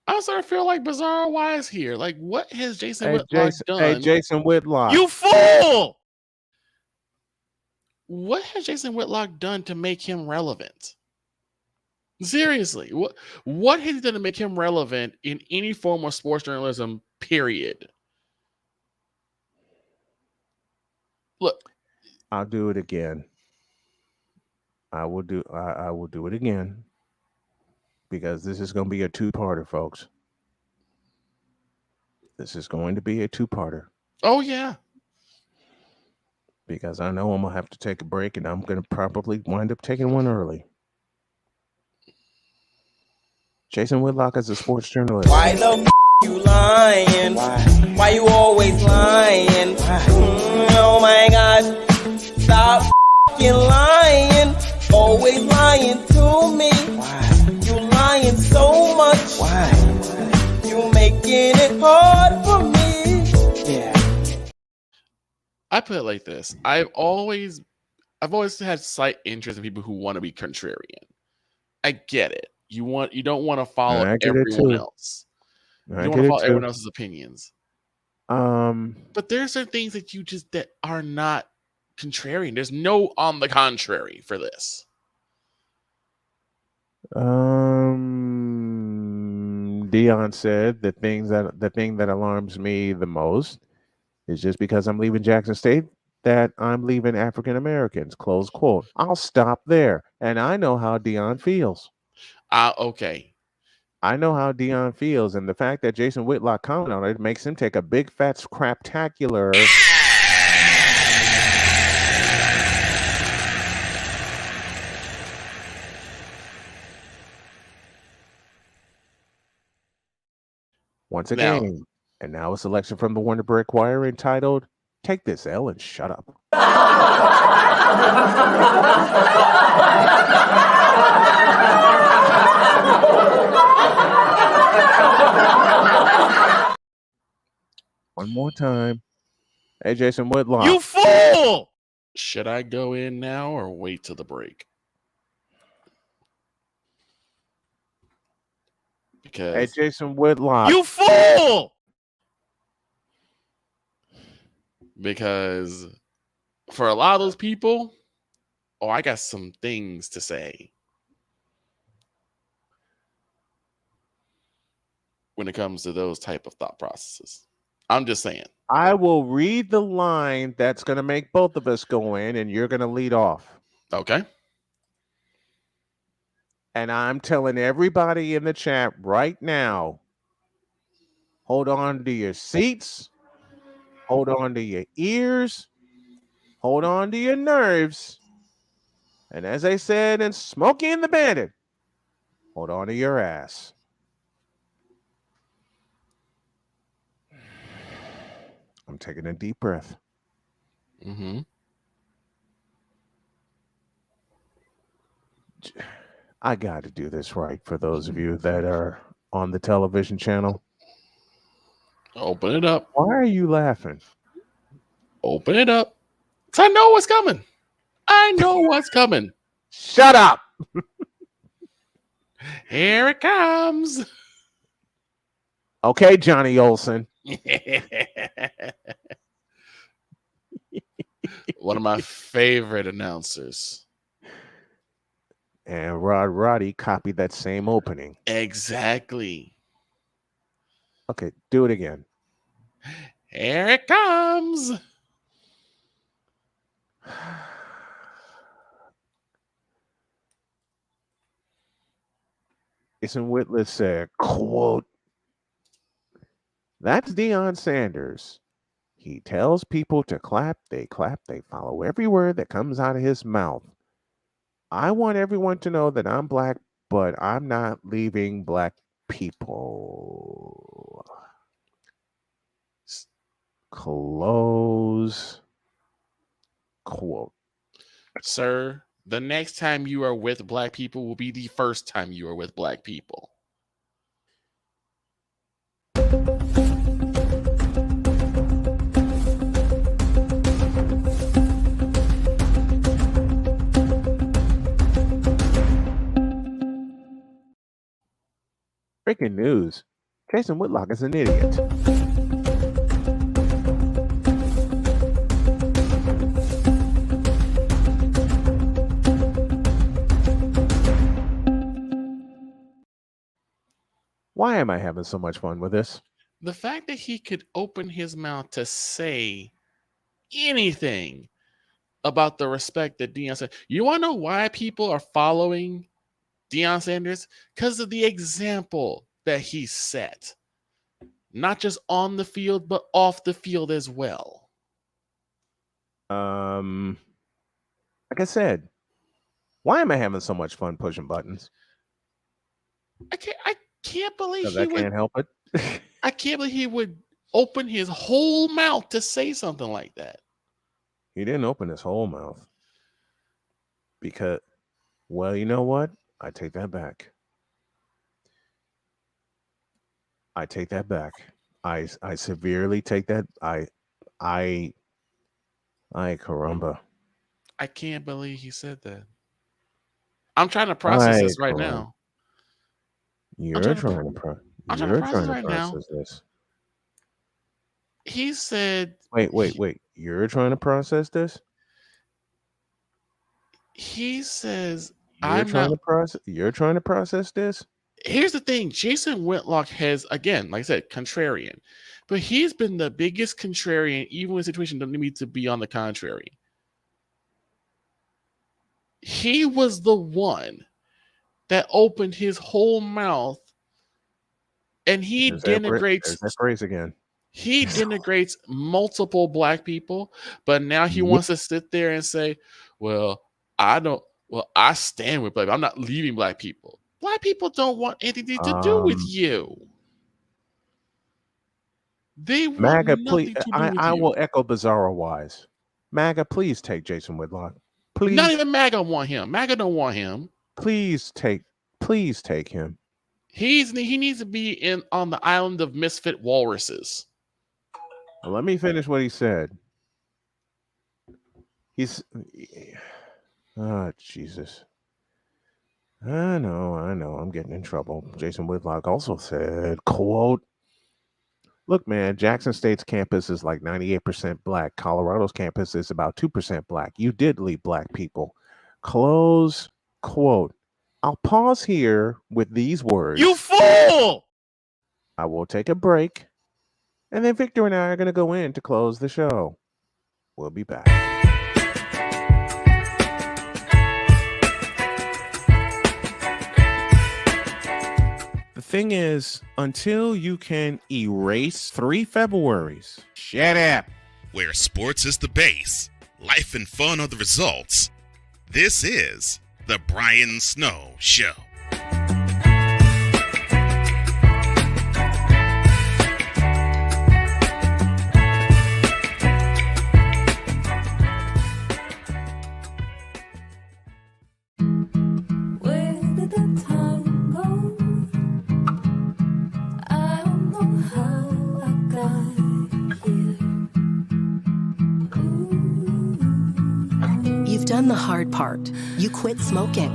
I'm starting to feel like Bizarre Wise here. Like, what has Jason Hey, Whitlock done? Hey, Jason Whitlock. You fool! What has Jason Whitlock done to make him relevant? Seriously, what has he done to make him relevant in any form of sports journalism, period? Look, I'll do it again. I will do it again. Because this is going to be a two-parter, folks. This is going to be a two-parter. Oh, yeah. Because I know I'm going to have to take a break, and I'm going to probably wind up taking one early. Jason Whitlock is a sports journalist. Why the you lying? Why you always lying? Oh my gosh. Stop lying. Always lying to me. You lying so much. You making it hard for me. Yeah. I put it like this. I've always had slight interest in people who want to be contrarian. I get it. You don't want to follow everyone else. You don't want to follow everyone else's opinions. But there are certain things that are not contrarian. There's no on the contrary for this. Dion said the thing that alarms me the most is just because I'm leaving Jackson State that I'm leaving African Americans. Close quote. I'll stop there. And I know how Dion feels. Okay. I know how Dion feels, and the fact that Jason Whitlock commented on it makes him take a big fat craptacular. Once again, and now a selection from the Wonder Bread Choir entitled, "Take This L and Shut Up." One more time. Hey, Jason Whitlock. You fool! Should I go in now or wait till the break? Because hey, Jason Whitlock. You fool! Because for a lot of those people, I got some things to say when it comes to those type of thought processes. I'm just saying. I will read the line that's going to make both of us go in, and you're going to lead off. Okay. And I'm telling everybody in the chat right now, hold on to your seats, hold on to your ears, hold on to your nerves. And as I said in Smokey and the Bandit, Hold on to your ass. I'm taking a deep breath. Mm-hmm. I got to do this right for those of you that are on the television channel. Open it up. Why are you laughing? Open it up. 'Cause I know what's coming. I know what's coming. Shut up. Here it comes. Okay, Johnny Olsen. One of my favorite announcers. And Roddy copied that same opening. Exactly. Okay, do it again. Here it comes. Jason Whitler said, quote, "That's Deion Sanders. He tells people to clap, they follow every word that comes out of his mouth. I want everyone to know that I'm black, but I'm not leaving black people." Close quote. Sir, the next time you are with black people will be the first time you are with black people. Breaking news. Jason Whitlock is an idiot. Why am I having so much fun with this? The fact that he could open his mouth to say anything about the respect that Deion said. You want to know why people are following Deion Sanders? Because of the example that he set. Not just on the field, but off the field as well. Like I said, why am I having so much fun pushing buttons? I can't believe Because I can't help it. I can't believe he would open his whole mouth to say something like that. He didn't open his whole mouth. Because, well, you know what? I take that back. I take that back. I severely take that. I caramba. I can't believe he said that. I'm trying to process this right now. You're trying to process this. He said, Wait. You're trying to process this? He says, You're trying to process this? Here's the thing. Jason Whitlock has, again, like I said, contrarian. But he's been the biggest contrarian, even when situations don't need to be on the contrary. He was the one that opened his whole mouth, and he denigrates. There's that phrase again. He denigrates multiple black people, but now he wants to sit there and say, "Well, I stand with black people. I'm not leaving black people. Black people don't want anything to do with you. They want MAGA, nothing please. to do with I you." will echo Bizarro Wise. MAGA, please take Jason Whitlock. Please. Not even MAGA want him. MAGA don't want him. Please take him. He needs to be on the island of misfit walruses. Well, let me finish what he said. Oh, Jesus. I know. I'm getting in trouble. Jason Whitlock also said, quote, "Look, man, Jackson State's campus is like 98% black. Colorado's campus is about 2% black. You did leave black people." Close quote. I'll pause here with these words. You fool! I will take a break, and then Victor and I are going to go in to close the show. We'll be back. The thing is, until you can erase 3 Februaries, shut up. Where sports is the base, life and fun are the results. This is The Brian Snow Show. the time goes, I don't know how I got here. You've done the hard part. You quit smoking.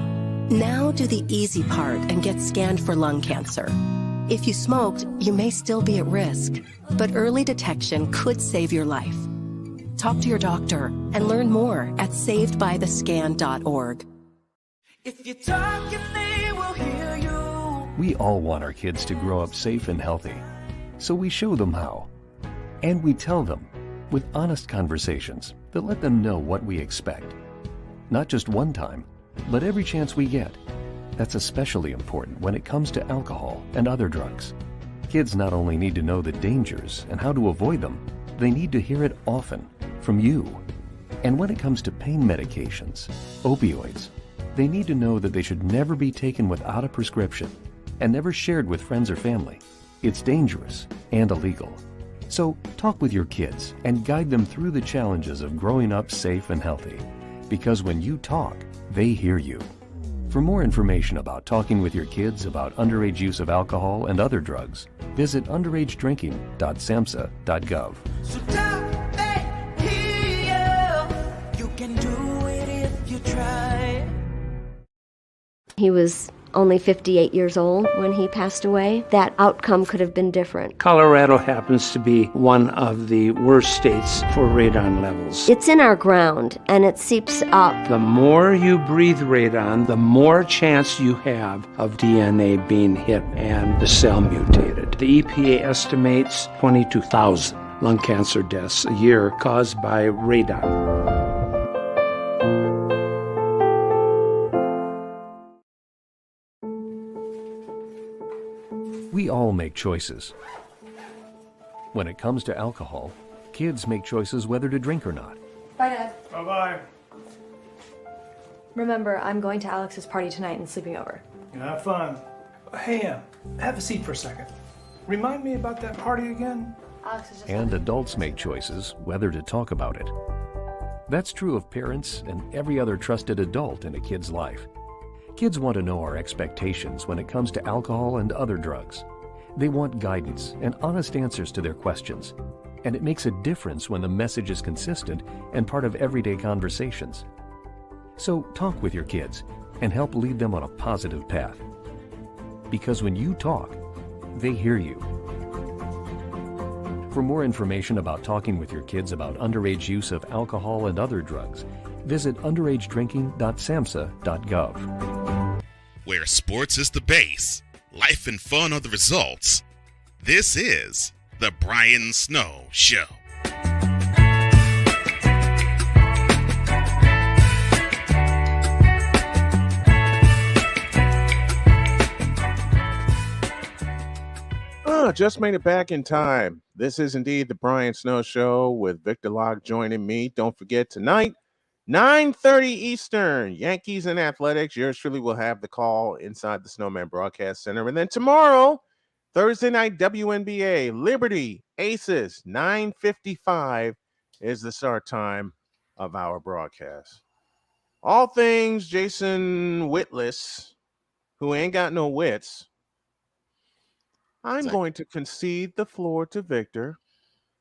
Now do the easy part and get scanned for lung cancer. If you smoked, you may still be at risk, but early detection could save your life. Talk to your doctor and learn more at savedbythescan.org. If you're talking, they will hear you. We all want our kids to grow up safe and healthy, so we show them how. And we tell them with honest conversations that let them know what we expect. Not just one time, but every chance we get. That's especially important when it comes to alcohol and other drugs. Kids not only need to know the dangers and how to avoid them, they need to hear it often from you. And when it comes to pain medications, opioids, they need to know that they should never be taken without a prescription and never shared with friends or family. It's dangerous and illegal. So talk with your kids and guide them through the challenges of growing up safe and healthy. Because when you talk, they hear you. For more information about talking with your kids about underage use of alcohol and other drugs, visit underagedrinking.samhsa.gov. So talk, they hear you. You can do it if you try. He was only 58 years old when he passed away. That outcome could have been different. Colorado happens to be one of the worst states for radon levels. It's in our ground and it seeps up. The more you breathe radon, the more chance you have of DNA being hit and the cell mutated. The EPA estimates 22,000 lung cancer deaths a year caused by radon. We all make choices. When it comes to alcohol, kids make choices whether to drink or not. Bye, Dad. Bye-bye. Remember, I'm going to Alex's party tonight and sleeping over. Have fun. Hey, have a seat for a second. Remind me about that party again? Alex is just... And adults make choices whether to talk about it. That's true of parents and every other trusted adult in a kid's life. Kids want to know our expectations when it comes to alcohol and other drugs. They want guidance and honest answers to their questions. And it makes a difference when the message is consistent and part of everyday conversations. So talk with your kids and help lead them on a positive path. Because when you talk, they hear you. For more information about talking with your kids about underage use of alcohol and other drugs, visit underagedrinking.samhsa.gov. Where sports is the base, life and fun are the results. This is The Brian Snow Show. Just made it back in time. This is indeed The Brian Snow Show with Victor Locke joining me. Don't forget tonight, 9:30 Eastern, Yankees and Athletics. Yours truly will have the call inside the Snowman Broadcast Center. And then tomorrow, Thursday night, WNBA, Liberty, Aces, 9:55 is the start time of our broadcast. All things Jason Witless, who ain't got no wits. I'm going to concede the floor to Victor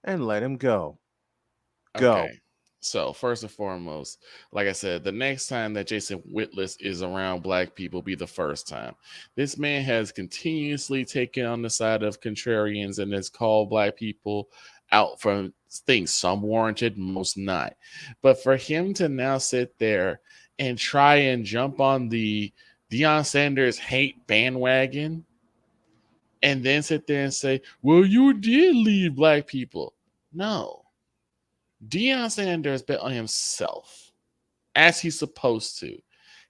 and let him go. Go. Okay. So first and foremost, like I said, the next time that Jason Witless is around black people be the first time. This man has continuously taken on the side of contrarians and has called black people out for things, some warranted, most not. But for him to now sit there and try and jump on the Deion Sanders hate bandwagon and then sit there and say, well, you did leave black people. No. Deion Sanders bet on himself, as he's supposed to.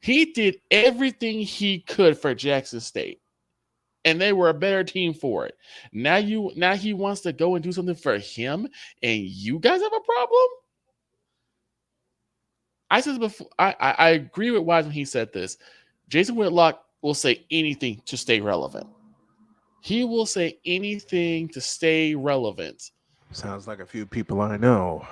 He did everything he could for Jackson State, and they were a better team for it. Now he wants to go and do something for him, and you guys have a problem? I said before, I agree with Wise when he said this. Jason Whitlock will say anything to stay relevant. He will say anything to stay relevant. Sounds like a few people I know.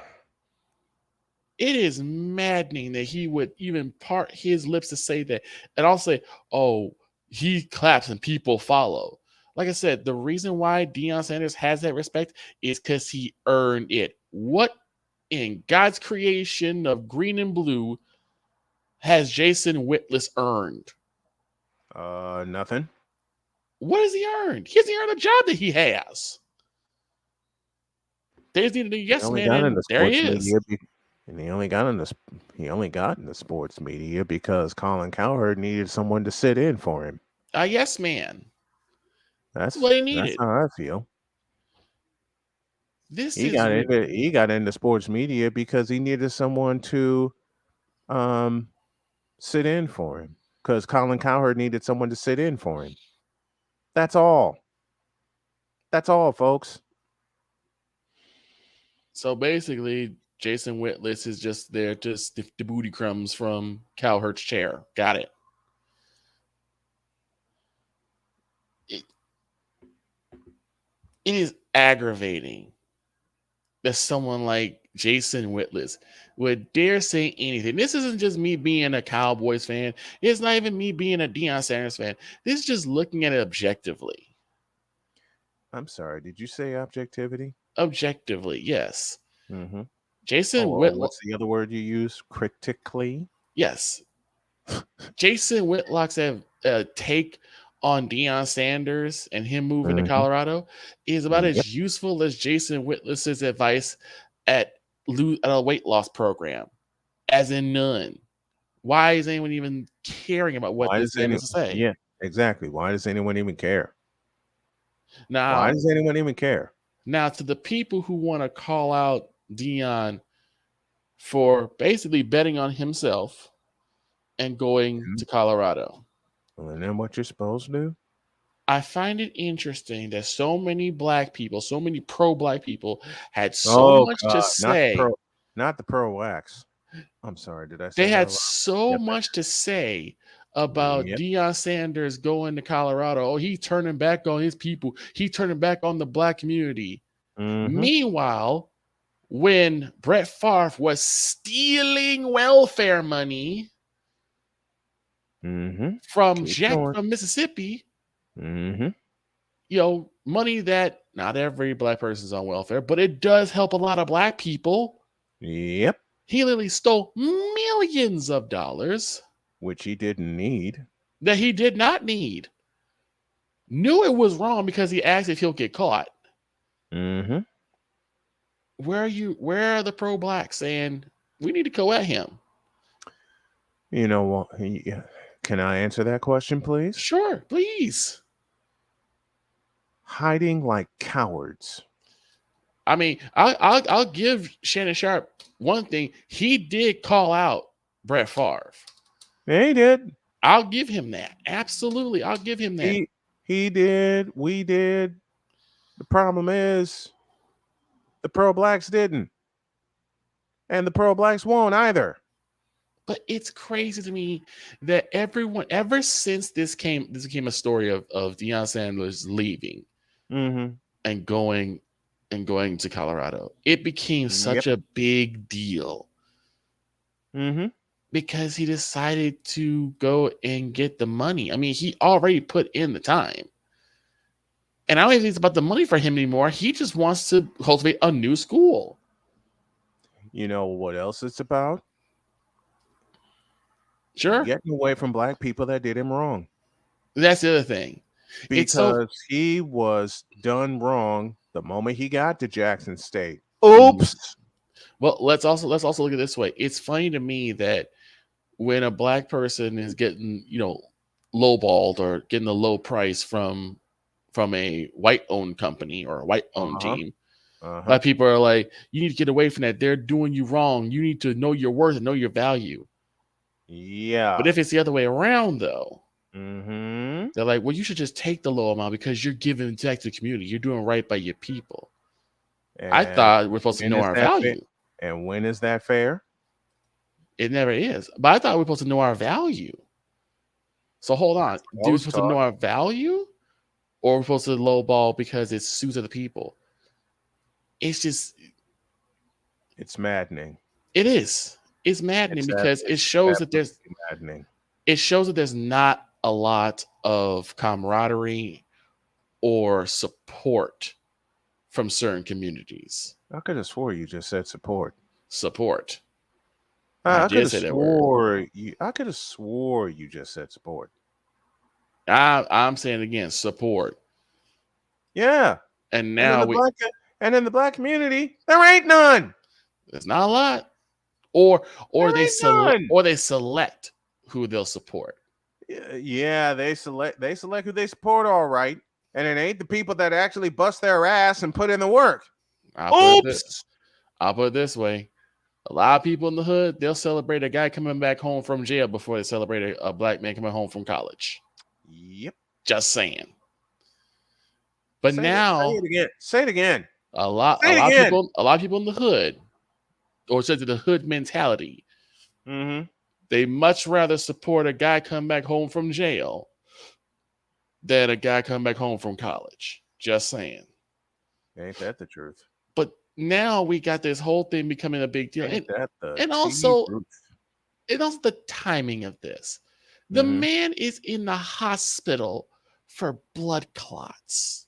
It is maddening that he would even part his lips to say that. And I'll say, oh, he claps and people follow. Like I said, the reason why Deion Sanders has that respect is because he earned it. What in God's creation of green and blue has Jason Whitlis earned? Nothing. What has he earned? He hasn't earned a job that he has. They just needed a yes man, and there he is. And he only got in the sports media because Colin Cowherd needed someone to sit in for him. A yes man. That's what he needed. That's how I feel. He got into sports media because he needed someone to sit in for him. Because Colin Cowherd needed someone to sit in for him. That's all. That's all, folks. So basically, Jason Whitlis is just there to sniff the booty crumbs from Cowherd's chair. Got it. It is aggravating that someone like Jason Whitlis would dare say anything. This isn't just me being a Cowboys fan. It's not even me being a Deion Sanders fan. This is just looking at it objectively. I'm sorry. Did you say objectivity? Objectively, yes. Mm-hmm. Jason Whitlock. What's the other word you use? Critically? Yes. Jason Whitlock's take on Deion Sanders and him moving to Colorado is about as useful as Jason Whitlis's advice at a weight loss program, as in none. Why is anyone even caring about what this man has to say? Yeah, exactly. Why does anyone even care? Now, why does anyone even care? Now, to the people who want to call out Deion for basically betting on himself and going to Colorado. Well, and then what you're supposed to do? I find it interesting that so many black people, so many pro-black people had so much to say. Not the pro-wax. I'm sorry, did I say they had so much to say about Yep. Deion Sanders going to Colorado. Oh, he turning back on his people. He turning back on the black community. Mhm. Meanwhile, when Brett Favre was stealing welfare money from Jack from Mississippi, you know, money that not every black person is on welfare, but it does help a lot of black people. Yep. He literally stole millions of dollars, which he didn't need. That he did not need. Knew it was wrong because he asked if he'll get caught. Where are the pro-blacks saying we need to go at him? You know what? Can I answer that question, please? Sure, please. Hiding like cowards. I mean, I'll give Shannon Sharp one thing. He did call out Brett Favre. Yeah, he did. I'll give him that. Absolutely, I'll give him that. He did. We did. The problem is the pro-blacks didn't. And the pro-blacks won't either. But it's crazy to me that everyone, ever since this became a story of Deion Sanders leaving and going to Colorado, it became such a big deal. Because he decided to go and get the money. I mean, he already put in the time. And I don't even think it's about the money for him anymore. He just wants to cultivate a new school. You know what else it's about? Sure. Getting away from black people that did him wrong. That's the other thing. Because he was done wrong the moment he got to Jackson State. Oops. Well, let's also look at it this way. It's funny to me that when a black person is getting, lowballed or getting a low price from a white-owned company or a white-owned team, black people are like, you need to get away from that. They're doing you wrong. You need to know your worth and know your value. Yeah. But if it's the other way around, though, they're like, well, you should just take the low amount because you're giving back to the community. You're doing right by your people. I thought we're supposed to know our value. And when is that fair? It never is. But I thought we were supposed to know our value. So hold on. Do we supposed to know our value? Or are we supposed to lowball because it suits other people? It's maddening. It is. It's maddening because it shows that there's maddening. It shows that there's not a lot of camaraderie or support from certain communities. I could have swore you just said support. Support. I could did have say that word. swore you. I could have swore you just said support. I'm saying again, support. Yeah. And now and in the black community, there ain't none. There's not a lot. Or they none. select who they'll support. Yeah, they select who they support, all right. And it ain't the people that actually bust their ass and put in the work. I'll put it this way. A lot of people in the hood, they'll celebrate a guy coming back home from jail before they celebrate a black man coming home from college. Yep. Just saying. But say it again. Say it again. A lot of people in the hood, or said to the hood mentality, they much rather support a guy come back home from jail than a guy come back home from college. Just saying. Ain't that the truth? But now we got this whole thing becoming a big deal. And also the timing of this. The man is in the hospital for blood clots.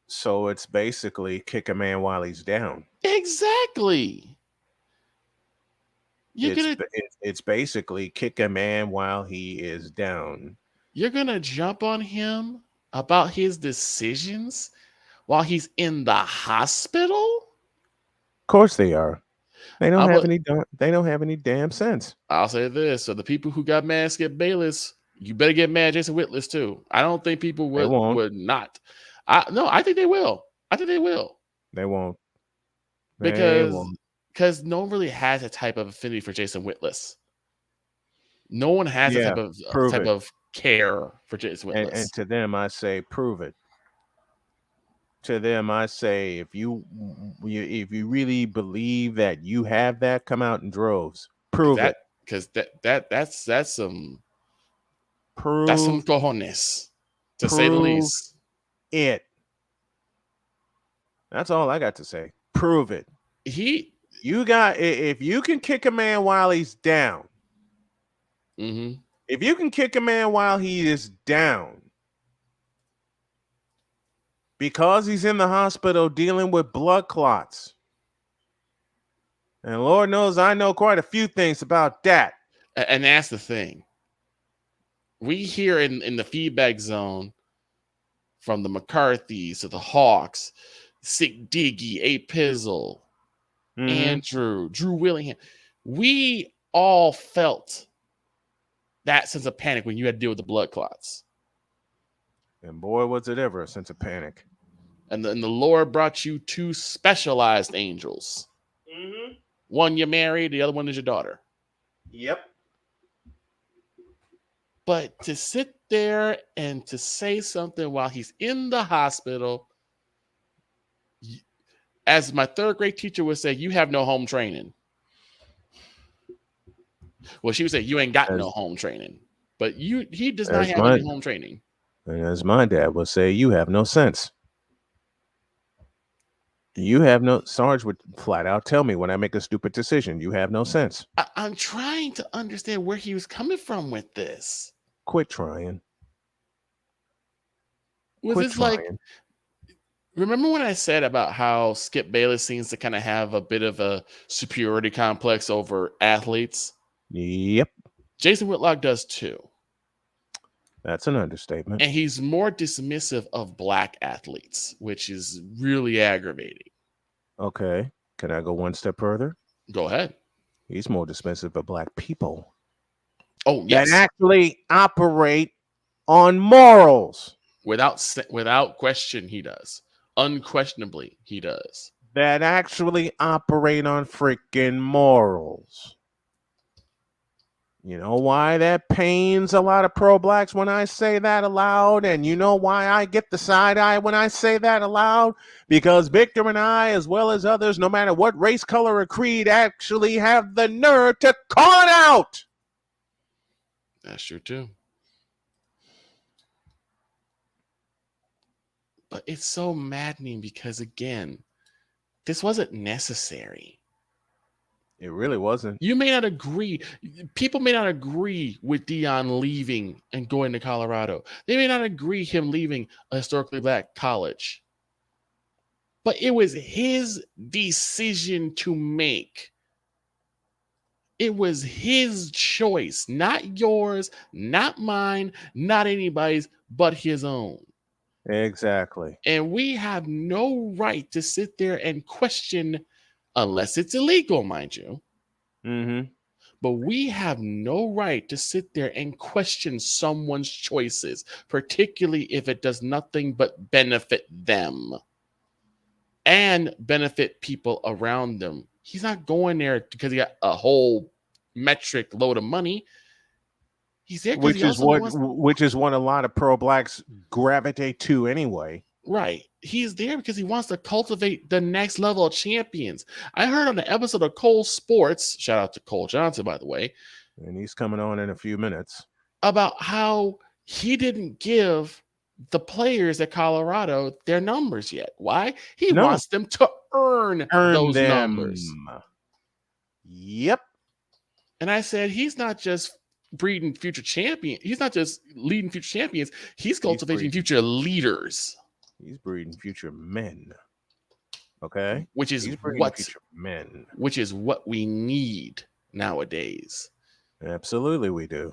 So it's basically kick a man while he's down. Exactly. It's basically kick a man while he is down. You're going to jump on him about his decisions while he's in the hospital? Of course they are. They don't have any damn sense. I'll say this. So the people who got mad at Skip Bayless, you better get mad at Jason Whitlis too. I don't think people would not. I think they will. I think they will. They won't. Because no one really has a type of affinity for Jason Whitlis. No one has a type of care for Jason Whitlis. And to them, I say, prove it. To them, I say, if you really believe that you have that, come out in droves. Prove it. Because that's some cojones, to say the least. It. That's all I got to say. Prove it. If you can kick a man while he's down, if you can kick a man while he is down, because he's in the hospital dealing with blood clots, and Lord knows I know quite a few things about that. And that's the thing. We hear in the feedback zone from the McCarthys to the Hawks, Sick Diggy, A Pizzle, Andrew, Drew Willingham. We all felt that sense of panic when you had to deal with the blood clots. And boy, was it ever a sense of panic. And the Lord brought you two specialized angels. One you married, the other one is your daughter. Yep. But to sit there and to say something while he's in the hospital, as my third grade teacher would say, you have no home training. Well, she would say, you ain't got no home training. But he does not have any home training. And as my dad would say, you have no sense. Sarge would flat out tell me when I make a stupid decision, you have no sense. I'm trying to understand where he was coming from with this. Quit trying. Remember when I said about how Skip Bayless seems to kind of have a bit of a superiority complex over athletes? Yep. Jason Whitlock does too. That's an understatement. And he's more dismissive of black athletes, which is really aggravating. Okay. Can I go one step further? Go ahead. He's more dismissive of black people. Oh, yes. That actually operate on morals. Without question, he does. Unquestionably, he does. That actually operate on freaking morals. You know why that pains a lot of pro-blacks when I say that aloud? And you know why I get the side eye when I say that aloud? Because Victor and I, as well as others, no matter what race, color, or creed, actually have the nerve to call it out. That's true, too. But it's so maddening because, again, this wasn't necessary. It really wasn't. You may not agree. People may not agree with Deion leaving and going to Colorado. They may not agree him leaving a historically black college. But it was his decision to make. It was his choice, not yours, not mine, not anybody's, but his own. Exactly. And we have no right to sit there and question, unless it's illegal, mind you. Mm-hmm. But we have no right to sit there and question someone's choices, particularly if it does nothing but benefit them and benefit people around them. He's not going there because he got a whole metric load of money. He's there which is what a lot of pro-blacks gravitate to anyway. Right. He's there because he wants to cultivate the next level of champions. I heard on the episode of Cole Sports, shout out to Cole Johnson, by the way, and he's coming on in a few minutes, about how he didn't give the players at Colorado their numbers yet. Why? He wants them to earn those numbers. Yep. And I said, he's not just breeding future champions. He's not just leading future champions. He's cultivating future leaders. He's breeding future men. Okay. Which is what we need nowadays. Absolutely we do.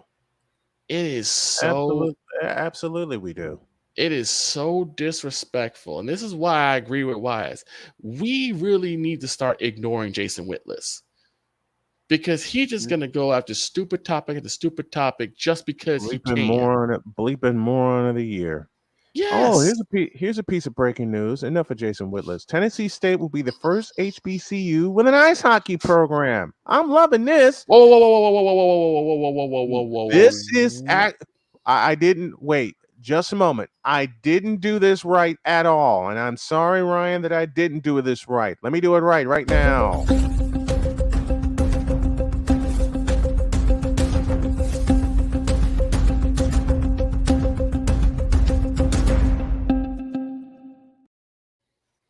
It is so absolutely we do. It is so disrespectful. And this is why I agree with Wise. We really need to start ignoring Jason Whitlis. Because he's just going to go after stupid topic after stupid topic just because he can. Bleeping moron of the year. Yes. Oh, here's a piece of breaking news. Enough of Jason Whitlis. Tennessee State will be the first HBCU with an ice hockey program. I'm loving this. Whoa. This is I didn't wait. Just a moment. I didn't do this right at all. And I'm sorry, Ryan, that I didn't do this right. Let me do it right now.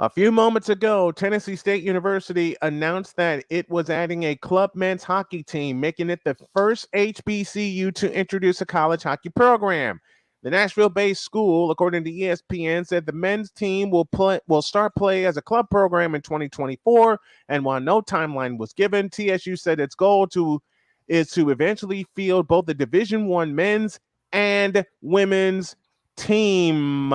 A few moments ago, Tennessee State University announced that it was adding a club men's hockey team, making it the first HBCU to introduce a college hockey program. The Nashville-based school, according to ESPN, said the men's team will start play as a club program in 2024. And while no timeline was given, TSU said its goal is to eventually field both the Division I men's and women's team.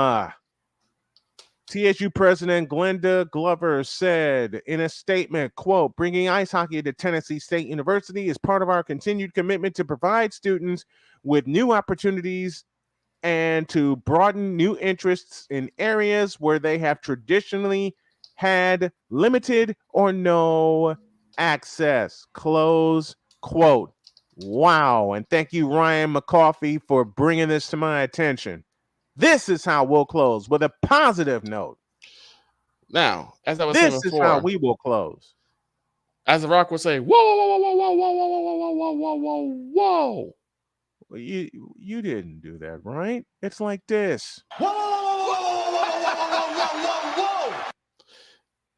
TSU President Glenda Glover said in a statement, quote, "Bringing ice hockey to Tennessee State University is part of our continued commitment to provide students with new opportunities and to broaden new interests in areas where they have traditionally had limited or no access," close quote. Wow. And thank you, Ryan McCoffey, for bringing this to my attention. This is how we'll close, with a positive note. Now, as I was saying before, this is how we will close. As The Rock would say, whoa. Well, you didn't do that, right? It's like this. An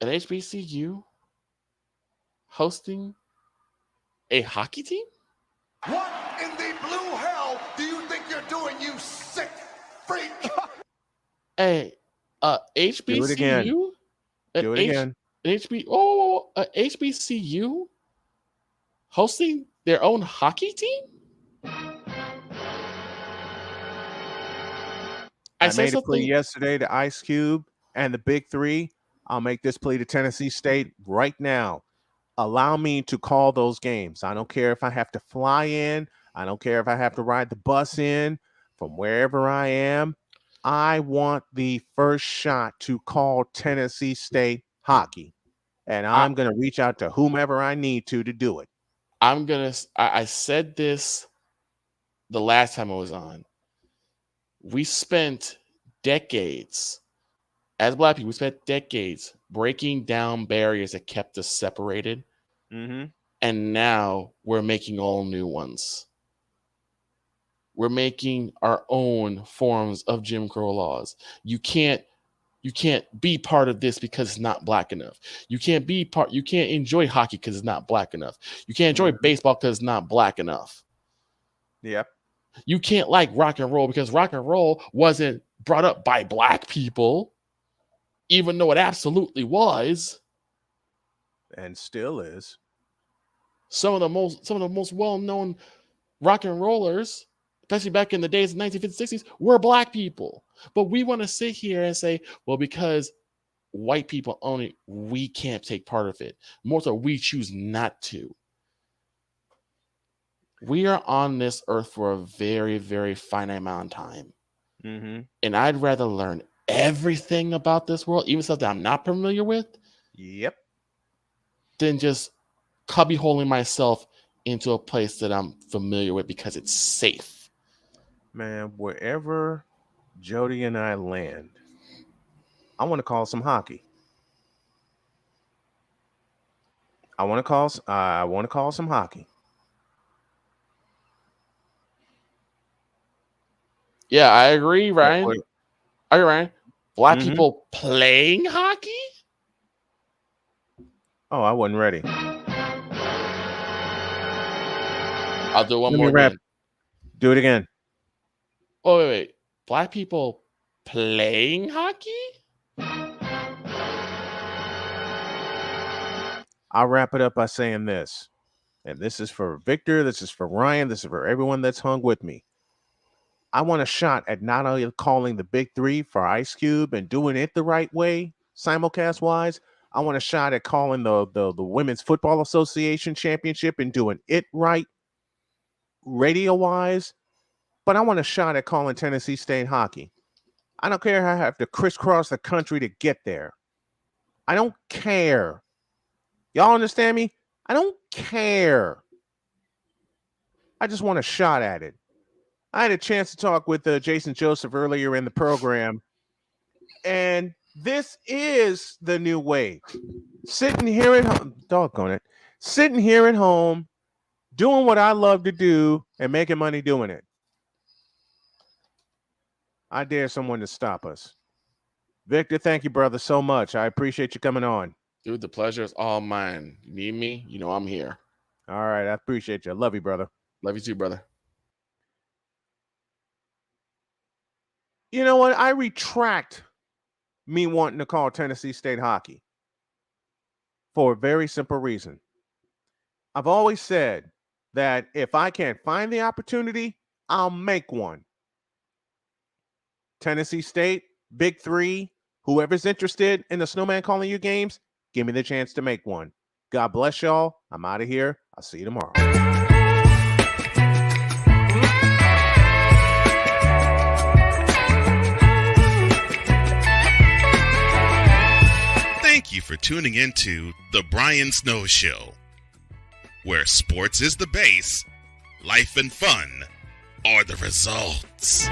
HBCU hosting a hockey team? What in the blue hell do you think you're doing, you sick freak? A HBCU? Do it again. Do it again. A HBCU hosting their own hockey team? I made a plea yesterday to Ice Cube and the Big Three. I'll make this plea to Tennessee State right now. Allow me to call those games. I don't care if I have to fly in. I don't care if I have to ride the bus in from wherever I am. I want the first shot to call Tennessee State hockey. And I'm going to reach out to whomever I need to do it. I said this the last time I was on. We spent decades, as Black people, we spent decades breaking down barriers that kept us separated. Mm-hmm. And now we're making all new ones. We're making our own forms of Jim Crow laws. You can't you can't be part of this because it's not black enough. You can't enjoy hockey because it's not black enough. You can't enjoy baseball because it's not black enough. Yep. You can't like rock and roll because rock and roll wasn't brought up by black people, even though it absolutely was. And still is. Some of the most well-known rock and rollers, especially back in the days of 1950s, 60s, were black people. But we want to sit here and say, well, because white people own it, we can't take part of it. More so, we choose not to. We are on this earth for a very, very finite amount of time. Mm-hmm. And I'd rather learn everything about this world, even stuff that I'm not familiar with. Yep. Than just cubbyholing myself into a place that I'm familiar with because it's safe. Man, wherever Jody and I land, I want to call some hockey. I want to call some hockey. Yeah, I agree, Ryan. I agree, Ryan. Black people playing hockey? Oh, I wasn't ready. I'll do one more again. Do it again. Oh, wait. Black people playing hockey? I'll wrap it up by saying this. And this is for Victor. This is for Ryan. This is for everyone that's hung with me. I want a shot at not only calling the big three for Ice Cube and doing it the right way, simulcast wise. I want a shot at calling the Women's Football Association championship and doing it right, radio wise. But I want a shot at calling Tennessee State hockey. I don't care if I have to crisscross the country to get there. I don't care. Y'all understand me? I don't care. I just want a shot at it. I had a chance to talk with Jason Joseph earlier in the program, and this is the new way. Sitting here at home, doggone it, sitting here at home, doing what I love to do and making money doing it. I dare someone to stop us. Victor, thank you, brother, so much. I appreciate you coming on. Dude, the pleasure is all mine. You need me? You know I'm here. All right, I appreciate you. I love you, brother. Love you too, brother. You know what? I retract me wanting to call Tennessee State hockey for a very simple reason. I've always said that if I can't find the opportunity, I'll make one. Tennessee State, Big Three, whoever's interested in the Snowman Calling You games, give me the chance to make one. God bless y'all. I'm out of here. I'll see you tomorrow. Thank you for tuning into The Brian Snow Show, where sports is the base, life and fun are the results.